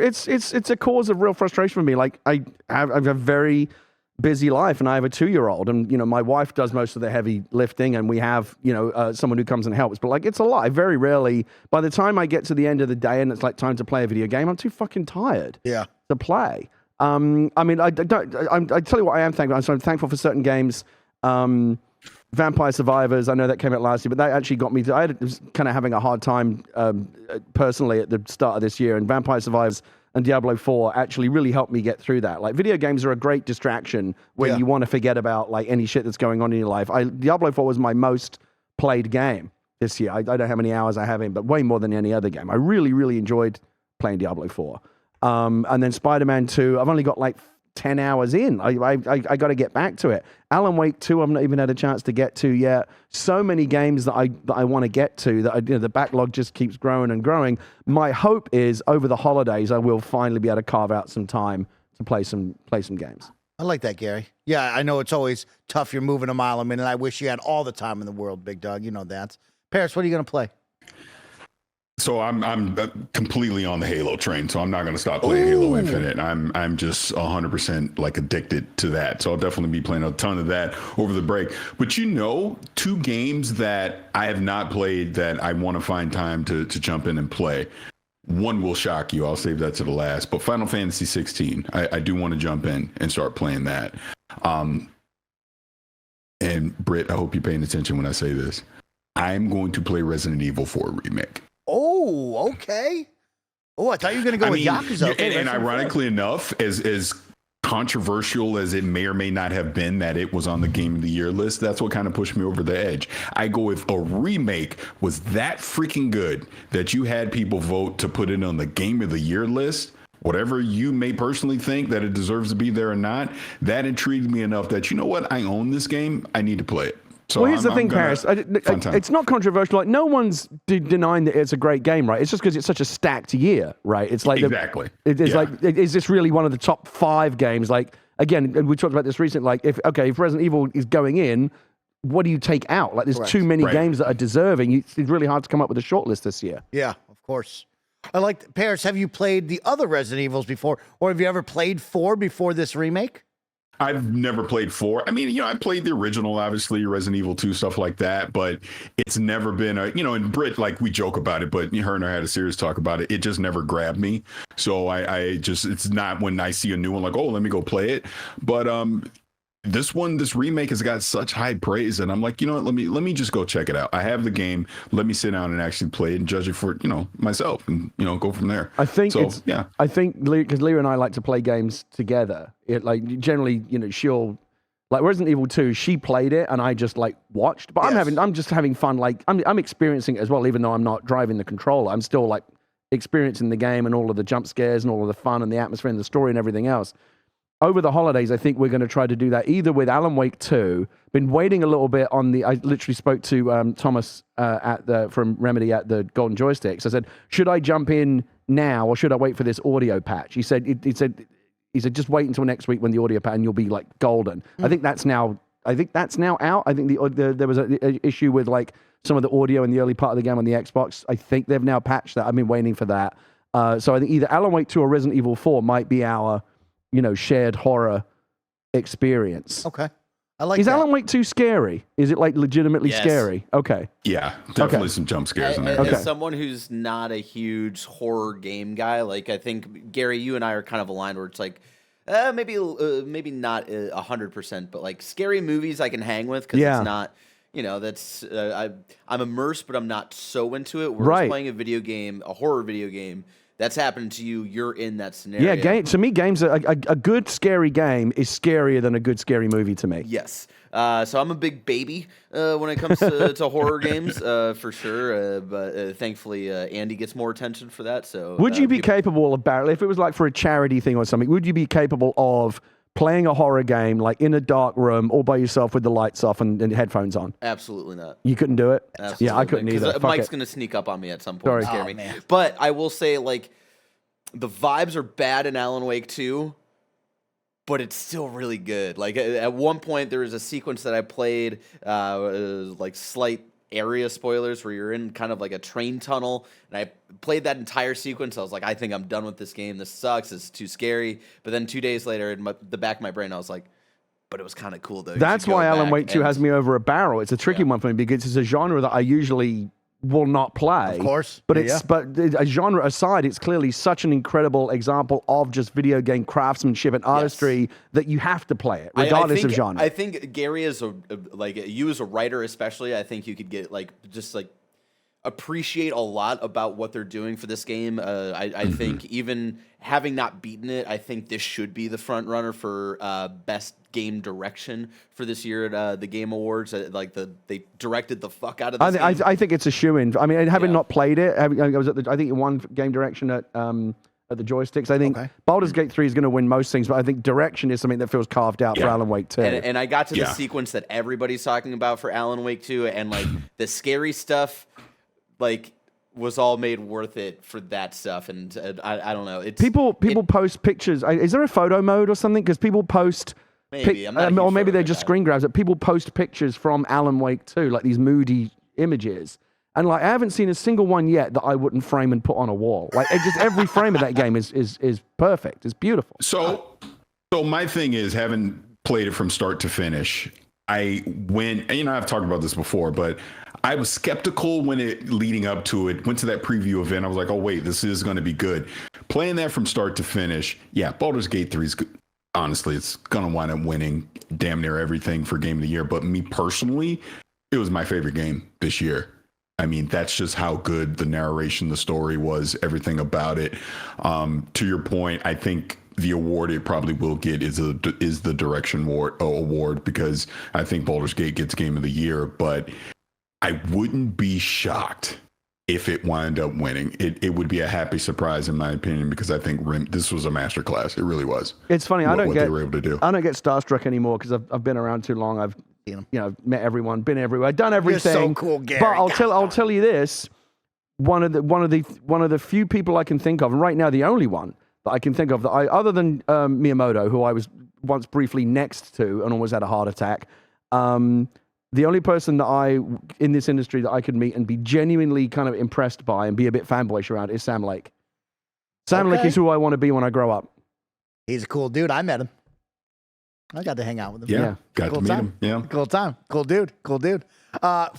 a cause of real frustration for me. Like I have a very busy life, and I have a 2-year-old, and my wife does most of the heavy lifting, and we have someone who comes and helps. But like, it's a lot. I very rarely, by the time I get to the end of the day and it's like time to play a video game, I'm too fucking tired. To play. I mean, I tell you what, I am thankful. I'm thankful for certain games. Vampire Survivors, I know that came out last year, but that actually got me I was kind of having a hard time personally at the start of this year, and Vampire Survivors and Diablo 4 actually really helped me get through that. Like, video games are a great distraction when you want to forget about like any shit that's going on in your life. Diablo 4 was my most played game this year. I don't know how many hours I have in, but way more than any other game. I really, really enjoyed playing Diablo 4. And then Spider-Man 2, I've only got like 10 hours in. I got to get back to it. Alan Wake 2, I've not even had a chance to get to yet. So many games that I want to get to that the backlog just keeps growing and growing. My hope is over the holidays I will finally be able to carve out some time to play some games. I like that, Gary. Yeah, I know it's always tough. You're moving a mile a minute. I wish you had all the time in the world, big dog. You know that. Parris, what are you going to play? So I'm completely on the Halo train, so I'm not going to stop playing Halo Infinite. I'm just 100% like addicted to that. So I'll definitely be playing a ton of that over the break. But 2 games that I have not played that I want to find time to jump in and play. One will shock you. I'll save that to the last. But Final Fantasy 16, I do want to jump in and start playing that. And Britt, I hope you're paying attention when I say this. I'm going to play Resident Evil 4 Remake. Oh, okay. Oh, I thought you were going to go with Yakuza. Okay, and ironically enough, as controversial as it may or may not have been that it was on the Game of the Year list, that's what kind of pushed me over the edge. I go with a remake was that freaking good that you had people vote to put it on the Game of the Year list. Whatever you may personally think that it deserves to be there or not, that intrigued me enough that, you know what, I own this game. I need to play it. So well, here's the thing, Parris. It's not controversial. Like, no one's denying that it's a great game, right? It's just because it's such a stacked year, right? It's like exactly. Is this really one of the top 5 games? Like, again, we talked about this recently. Like, if Resident Evil is going in, what do you take out? Like, there's too many games that are deserving. It's really hard to come up with a short list this year. Yeah, of course. I like Parris. Have you played the other Resident Evils before, or have you ever played 4 before this remake? I've never played 4. I mean, I played the original, obviously, Resident Evil 2, stuff like that, but it's never been and Britt, like, we joke about it, but her and I had a serious talk about it. It just never grabbed me. So I just, it's not when I see a new one, like, oh, let me go play it. But this remake has got such high praise, and I'm like, you know what, let me just go check it out. I have the game. Let me sit down and actually play it and judge it for, myself, and, go from there. I think because Leah and I like to play games together. It, like, generally, she'll, like, Resident Evil 2, she played it and I just, like, watched, but I'm just having fun. Like, I'm experiencing it as well, even though I'm not driving the controller. I'm still, like, experiencing the game and all of the jump scares and all of the fun and the atmosphere and the story and everything else. Over the holidays, I think we're going to try to do that either with Alan Wake 2. Been waiting a little bit on I literally spoke to Thomas from Remedy at the Golden Joysticks. I said, should I jump in now or should I wait for this audio patch? He said, just wait until next week when the audio patch and you'll be like golden. I think that's now out. I think there was an issue with like some of the audio in the early part of the game on the Xbox. I think they've now patched that. I've been waiting for that. So I think either Alan Wake 2 or Resident Evil 4 might be our shared horror experience. Okay. I like Is that. Alan Wake 2 scary? Is it like legitimately scary? Okay. Yeah, definitely some jump scares in there. As someone who's not a huge horror game guy, like, I think, Gary, you and I are kind of aligned where it's like, maybe not 100%, but like scary movies I can hang with because it's not, that's, I'm immersed, but I'm not so into it. Whereas playing a horror video game, that's happened to you. You're in that scenario. Yeah, to me, games a good scary game is scarier than a good scary movie to me. Yes. So I'm a big baby when it comes to horror games, for sure. But thankfully, Andy gets more attention for that. So would you be capable of, if it was like for a charity thing or something, would you be capable of playing a horror game like in a dark room all by yourself with the lights off and headphones on? Absolutely not. You couldn't do it? Absolutely. Yeah, I couldn't either. Mike's going to sneak up on me at some point and scare me. Man. But I will say, like, the vibes are bad in Alan Wake 2, but it's still really good. Like, at one point, there was a sequence that I played, like, slight area spoilers, where you're in kind of like a train tunnel, and I played that entire sequence. I was like, I think I'm done with this game. This sucks. It's too scary. But then 2 days later, in the back of my brain, I was like, but it was kind of cool, though. That's why Alan Wake 2 has me over a barrel. It's a tricky one for me because it's a genre that I usually will not play. Of course. But but a genre aside, it's clearly such an incredible example of just video game craftsmanship and artistry that you have to play it, regardless of genre. I think Gary is you as a writer especially, I think you could get appreciate a lot about what they're doing for this game. I think even having not beaten it, I think this should be the front runner for best game direction for this year at the Game Awards. They directed the fuck out of this game. I think it's a shoo-in. I mean, having not played it, I was at I think it won game direction at at the joysticks. I think Baldur's Gate 3 is going to win most things, but I think direction is something that feels carved out for Alan Wake 2. And I got to the sequence that everybody's talking about for Alan Wake 2, and like the scary stuff, like was all made worth it for that stuff. And I don't know. People post pictures. Is there a photo mode or something? Because people post. Maybe or maybe they're just screen grabs. But people post pictures from Alan Wake 2, like these moody images. And like I haven't seen a single one yet that I wouldn't frame and put on a wall. Like just every frame of that game is perfect. It's beautiful. So my thing is, having played it from start to finish, I went, and I've talked about this before, but I was skeptical when leading up to it, went to that preview event. I was like, oh wait, this is going to be good. Playing that from start to finish. Yeah. Baldur's Gate 3 is good. Honestly, it's going to wind up winning damn near everything for Game of the Year. But me personally, it was my favorite game this year. I mean, that's just how good the narration, the story was, everything about it. To your point, I think the award it probably will get is the direction award, because I think Baldur's Gate gets Game of the Year. But I wouldn't be shocked if it wound up winning. It would be a happy surprise, in my opinion, because I think this was a masterclass. It really was. It's funny. I don't get starstruck anymore because I've been around too long. I've met everyone, been everywhere, done everything. You're so cool, Gary. But I'll tell you this: one of the few people I can think of, and right now the only one that I can think of that other than Miyamoto, who I was once briefly next to and almost had a heart attack. The only person that in this industry that I could meet and be genuinely kind of impressed by and be a bit fanboyish around is Sam Lake. Sam Lake is who I want to be when I grow up. He's a cool dude. I met him. I got to hang out with him. Yeah. Got to meet him. Yeah. Cool time. Cool dude.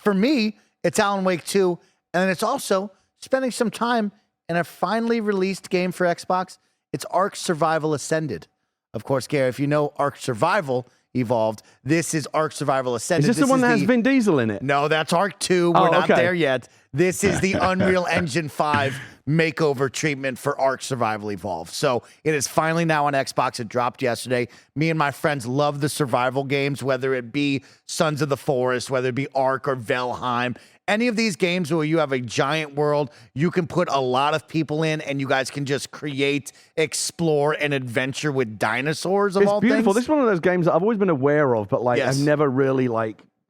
For me, it's Alan Wake 2, and it's also spending some time in a finally released game for Xbox. It's Ark Survival Ascended. Of course, Gary, if you know Ark Survival Evolved, this is Ark Survival Ascended. Is this the one that has Vin Diesel in it? No, that's Ark 2. We're not there yet. This is the Unreal Engine 5 makeover treatment for Ark Survival Evolved. So it is finally now on Xbox. It dropped yesterday. Me and my friends love the survival games, whether it be Sons of the Forest, whether it be Ark or Valheim. Any of these games where you have a giant world, you can put a lot of people in, and you guys can just create, explore, and adventure with dinosaurs of all things. It's beautiful. This is one of those games that I've always been aware of, but I've never really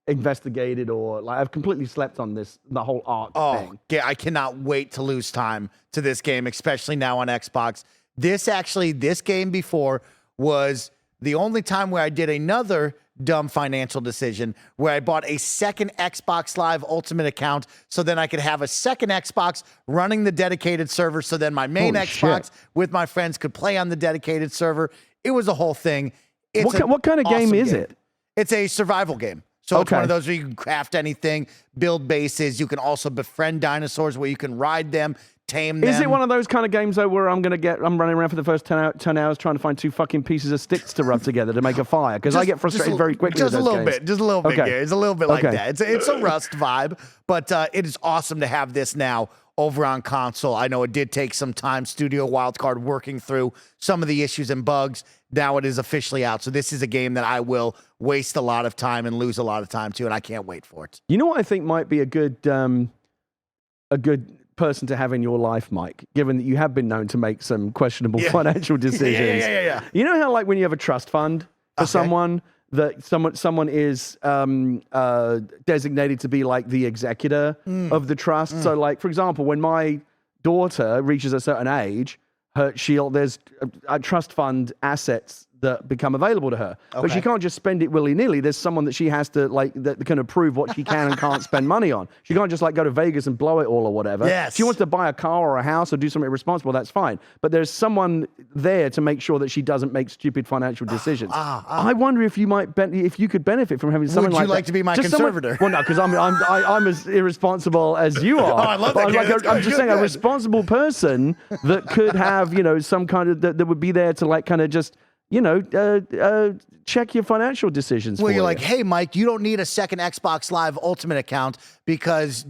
investigated or I've completely slept on the whole Ark thing. Yeah, I cannot wait to lose time to this game, especially now on Xbox. This game before was the only time where I did another dumb financial decision where I bought a second Xbox Live Ultimate account so then I could have a second Xbox running the dedicated server so then my main Xbox with my friends could play on the dedicated server. It was a whole thing. What kind of game is it? It's a survival game. So it's one of those where you can craft anything, build bases. You can also befriend dinosaurs where you can ride them, tame them. Is it one of those kind of games, though, where I'm running around for the first 10 hours trying to find two fucking pieces of sticks to rub together to make a fire? Because I get frustrated very quickly with those games. Just a little bit, Gary. It's a little bit like that. It's a Rust vibe, but it is awesome to have this now over on console. I know it did take some time, Studio Wildcard working through some of the issues and bugs. Now it is officially out. So this is a game that I will waste a lot of time and lose a lot of time to, and I can't wait for it. You know what I think might be a good person to have in your life, Mike, given that you have been known to make some questionable financial decisions. Yeah. You know how when you have a trust fund for someone, that someone is designated to be like the executor of the trust. So for example, when my daughter reaches a certain age, there's a trust fund assets that become available to her. Okay. But she can't just spend it willy-nilly. There's someone that she has to, that can approve what she can and can't spend money on. She can't just, go to Vegas and blow it all or whatever. Yes. If she wants to buy a car or a house or do something responsible, that's fine. But there's someone there to make sure that she doesn't make stupid financial decisions. I wonder if you could benefit from having someone like that. Would you like to be my conservator? Well, no, because I'm as irresponsible as you are. I love that. I'm just saying a responsible person that could have, some kind of, that would be there to kind of just, check your financial decisions. Well, you're like, hey, Mike, you don't need a second Xbox Live Ultimate account because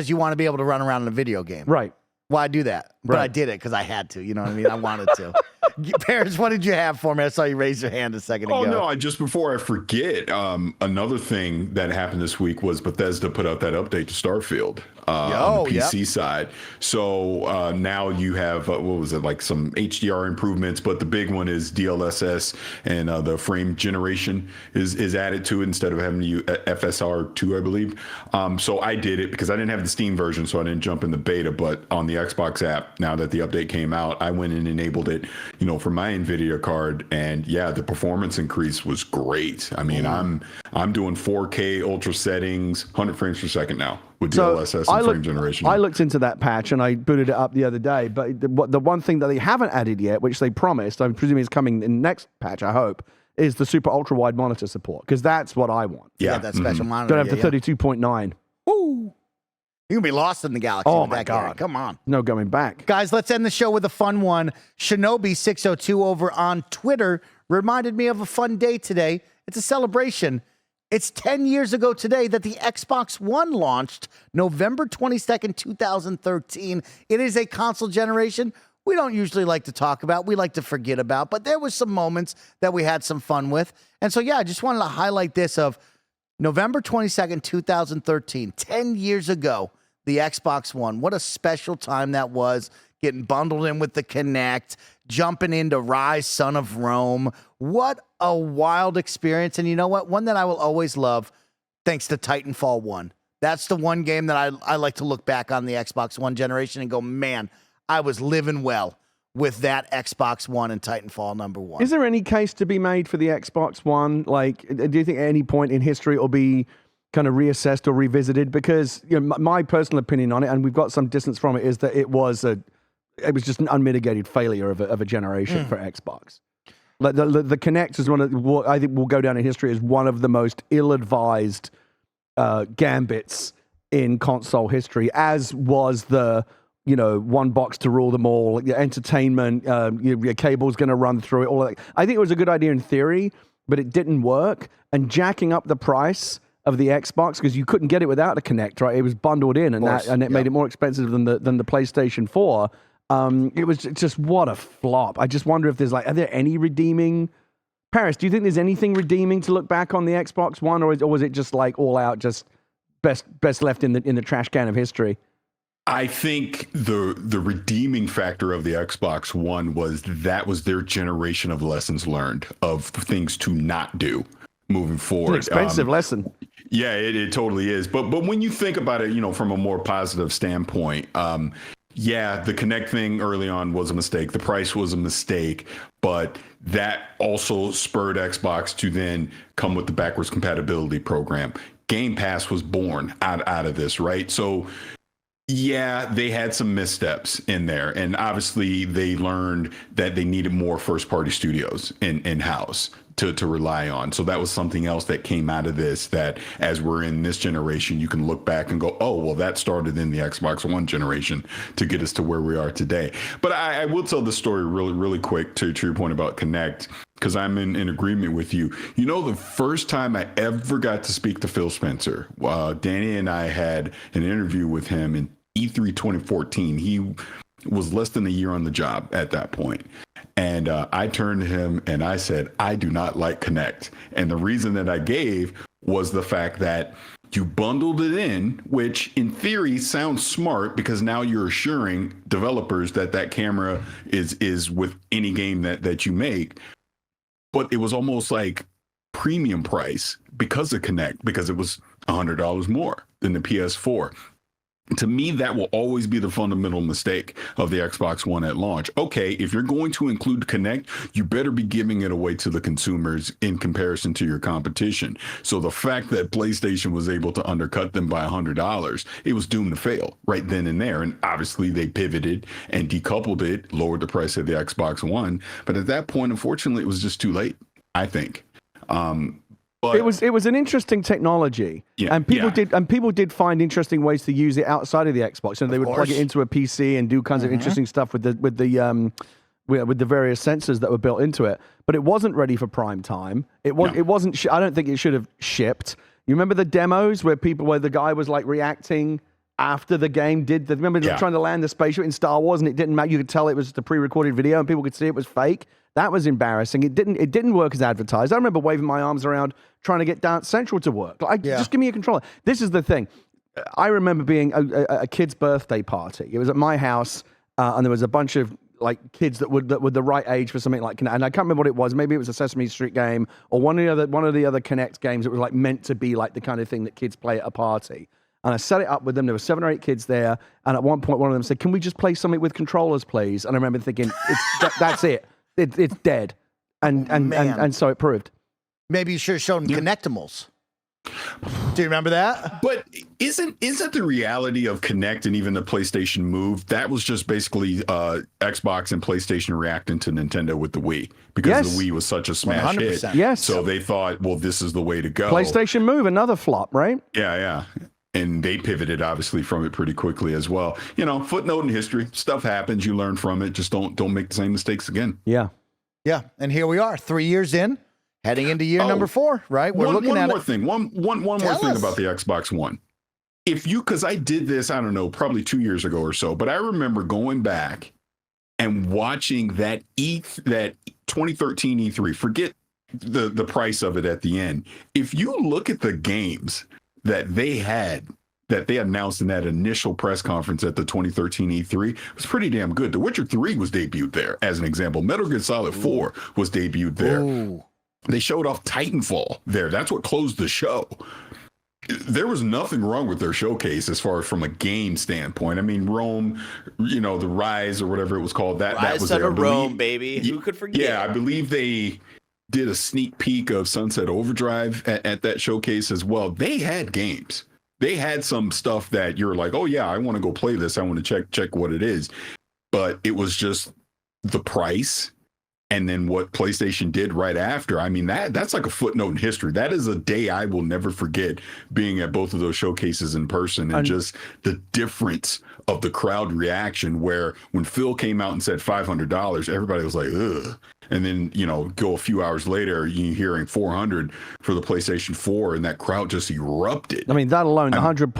you want to be able to run around in a video game. Right. Why do that? But I did it because I had to. You know what I mean? I wanted to. Parris, what did you have for me? I saw you raise your hand a second ago. Oh, no. Just before I forget, another thing that happened this week was Bethesda put out that update to Starfield. on the PC side. So now you have, what was it, like some HDR improvements, but the big one is DLSS, and the frame generation is added to it instead of having to use FSR2, I believe. So I did it because I didn't have the Steam version, so I didn't jump in the beta, but on the Xbox app, now that the update came out, I went and enabled it, for my NVIDIA card, and yeah, the performance increase was great. I mean, I'm doing 4K ultra settings, 100 frames per second now with DLSS and frame generation. I looked into that patch and I booted it up the other day, but the one thing that they haven't added yet, which they promised, I'm presuming is coming in the next patch, I hope, is the super ultra wide monitor support, because that's what I want. Yeah, that special monitor. Don't have the 32.9. Woo! You're going to be lost in the galaxy. Oh, my God. Come on. No going back. Guys, let's end the show with a fun one. Shinobi602 over on Twitter reminded me of a fun day today. It's a celebration. It's 10 years ago today that the Xbox One launched, November 22nd, 2013. It is a console generation we don't usually like to talk about. We like to forget about, but there was some moments that we had some fun with. And so, yeah, I just wanted to highlight this of November 22nd, 2013, 10 years ago, the Xbox One. What a special time that was, getting bundled in with the Kinect, jumping into Rise, Son of Rome. What a wild experience. And you know what? One that I will always love, thanks to Titanfall 1. That's the one game that I like to look back on the Xbox One generation and go, man, I was living well with that Xbox One and Titanfall number 1. Is there any case to be made for the Xbox One? Like, do you think at any point in history it'll be kind of reassessed or revisited? Because my personal opinion on it, and we've got some distance from it, is that it was just an unmitigated failure of a generation for Xbox. Like the Kinect is I think will go down in history as one of the most ill-advised gambits in console history, as was the one box to rule them all, entertainment, your cable's going to run through it, all of that. I think it was a good idea in theory, but it didn't work. And jacking up the price of the Xbox, because you couldn't get it without a Kinect, right? It was bundled in, and it made it more expensive than the PlayStation 4. It was just, what a flop. I just wonder if there's are there any redeeming? Parris, do you think there's anything redeeming to look back on the Xbox One, or was it just all out, just best left in the trash can of history? I think the redeeming factor of the Xbox One was their generation of lessons learned, of things to not do moving forward. It's an expensive lesson. Yeah, it totally is. But when you think about it, from a more positive standpoint, yeah, the Kinect thing early on was a mistake. The price was a mistake, but that also spurred Xbox to then come with the backwards compatibility program. Game Pass was born out of this, right? So yeah, they had some missteps in there, and obviously they learned that they needed more first-party studios in-house to rely on. So that was something else that came out of this, that as we're in this generation, you can look back and go, oh, well, that started in the Xbox One generation to get us to where we are today. But I will tell this story really, really quick to your point about Kinect, because I'm in agreement with you. The first time I ever got to speak to Phil Spencer, Danny and I had an interview with him in E3 2014. He was less than a year on the job at that point. And I turned to him and I said, I do not like Kinect. And the reason that I gave was the fact that you bundled it in, which in theory sounds smart, because now you're assuring developers that camera is with any game that you make. But it was almost like premium price because of Kinect, because it was $100 more than the PS4. To me, that will always be the fundamental mistake of the Xbox One at launch. Okay, if you're going to include Kinect, you better be giving it away to the consumers in comparison to your competition. So the fact that PlayStation was able to undercut them by $100, it was doomed to fail right then and there. And obviously they pivoted and decoupled it, lowered the price of the Xbox One. But at that point, unfortunately, it was just too late, I think. But it was an interesting technology, and people did find interesting ways to use it outside of the Xbox, and they would plug it into a PC and do kinds of interesting stuff with the various sensors that were built into it. But it wasn't ready for prime time. It wasn't. I don't think it should have shipped. You remember the demos where the guy was reacting after the game did. Remember trying to land the spaceship in Star Wars, and it didn't matter. You could tell it was just a pre-recorded video, and people could see it was fake. That was embarrassing. It didn't work as advertised. I remember waving my arms around trying to get Dance Central to work. Just give me a controller. This is the thing. I remember being a kid's birthday party. It was at my house, and there was a bunch of like kids that were the right age for something like Connect. And I can't remember what it was. Maybe it was a Sesame Street game or one of the other Connect games that was like meant to be like the kind of thing that kids play at a party. And I set it up with them. There were 7 or 8 kids there. And at one point, one of them said, "Can we just play something with controllers, please?" And I remember thinking, that's it. It's dead. And so it proved. Maybe you should have shown them Connectimals. Do you remember that? But isn't the reality of Kinect and even the PlayStation Move, that was just basically Xbox and PlayStation reacting to Nintendo with the Wii, because the Wii was such a smash 100%. hit. Yes. So they thought, well, this is the way to go. PlayStation Move, another flop, right? Yeah. And they pivoted obviously from it pretty quickly as well. You know, footnote in history, stuff happens, you learn from it. Just don't make the same mistakes again. Yeah. Yeah. And here we are, 3 years in. Heading into year number 4, right? We're looking at one more thing. One more thing about the Xbox One. Because I did this, I don't know, probably 2 years ago or so, but I remember going back and watching that 2013 E3. Forget the price of it at the end. If you look at the games that they announced in that initial press conference at the 2013 E3, it was pretty damn good. The Witcher 3 was debuted there, as an example. Metal Gear Solid 4 was debuted there. Ooh. They showed off Titanfall there. That's what closed the show. There was nothing wrong with their showcase as far as from a game standpoint. I mean, Rome, the Rise or whatever it was called, that was there. Rome, baby. Who could forget? Yeah, I believe they did a sneak peek of Sunset Overdrive at that showcase as well. They had games. They had some stuff that you're like, oh yeah, I want to go play this. I want to check what it is. But it was just the price. And then what PlayStation did right after. I mean, that's like a footnote in history. That is a day I will never forget, being at both of those showcases in person, and just the difference of the crowd reaction, where when Phil came out and said $500, everybody was like, ugh. And then, go a few hours later, you're hearing 400 for the PlayStation 4, and that crowd just erupted. I mean, that alone, 100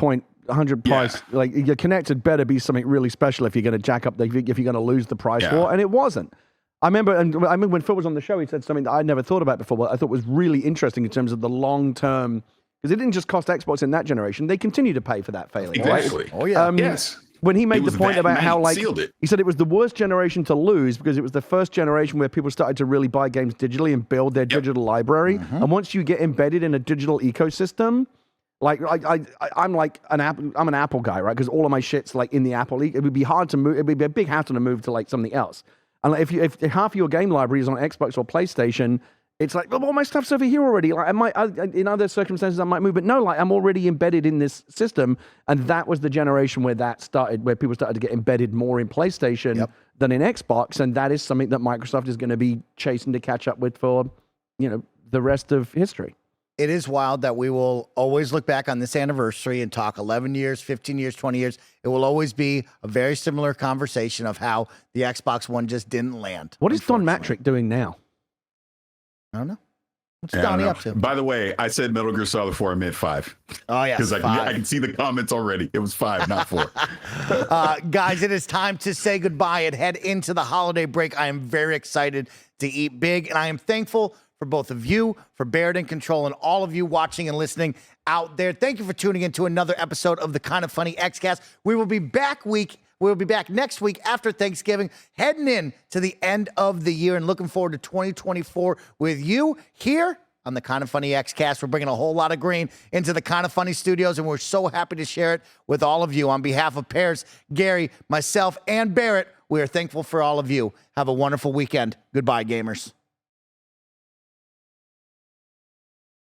price, like your Connected better be something really special if you're going to jack up, if you're going to lose the price for, and it wasn't. I remember when Phil was on the show, he said something that I'd never thought about before, but I thought was really interesting in terms of the long term, because it didn't just cost Xbox in that generation; they continue to pay for that failing. Exactly. Right? Oh yeah. Yes. When he made the point about how, like, he said it was the worst generation to lose because it was the first generation where people started to really buy games digitally and build their digital library. And once you get embedded in a digital ecosystem, like I'm an Apple guy, right? Because all of my shit's like in the Apple. It would be hard to move. It would be a big hassle to move to like something else. And like, if half your game library is on Xbox or PlayStation, it's like, well, my stuff's over here already. Like in other circumstances, I might move, but no, like I'm already embedded in this system. And that was the generation where that started, where people started to get embedded more in PlayStation than in Xbox. And that is something that Microsoft is going to be chasing to catch up with for, the rest of history. It is wild that we will always look back on this anniversary and talk 11 years, 15 years, 20 years. It will always be a very similar conversation of how the Xbox One just didn't land. What is Don Matrick doing now? I don't know. What's Donnie up to? By the way, I said Metal Gear Solid 4, I meant 5. Oh, yeah. Because I can see the comments already. It was 5, not 4. Guys, it is time to say goodbye and head into the holiday break. I am very excited to eat big, and I am thankful for both of you, for Barrett in Control, and all of you watching and listening out there. Thank you for tuning in to another episode of the Kinda Funny Xcast. We'll be back next week after Thanksgiving, heading in to the end of the year and looking forward to 2024 with you here on the Kinda Funny Xcast. We're bringing a whole lot of green into the Kinda Funny studios, and we're so happy to share it with all of you. On behalf of Parris, Gary, myself, and Barrett, we are thankful for all of you. Have a wonderful weekend. Goodbye, gamers.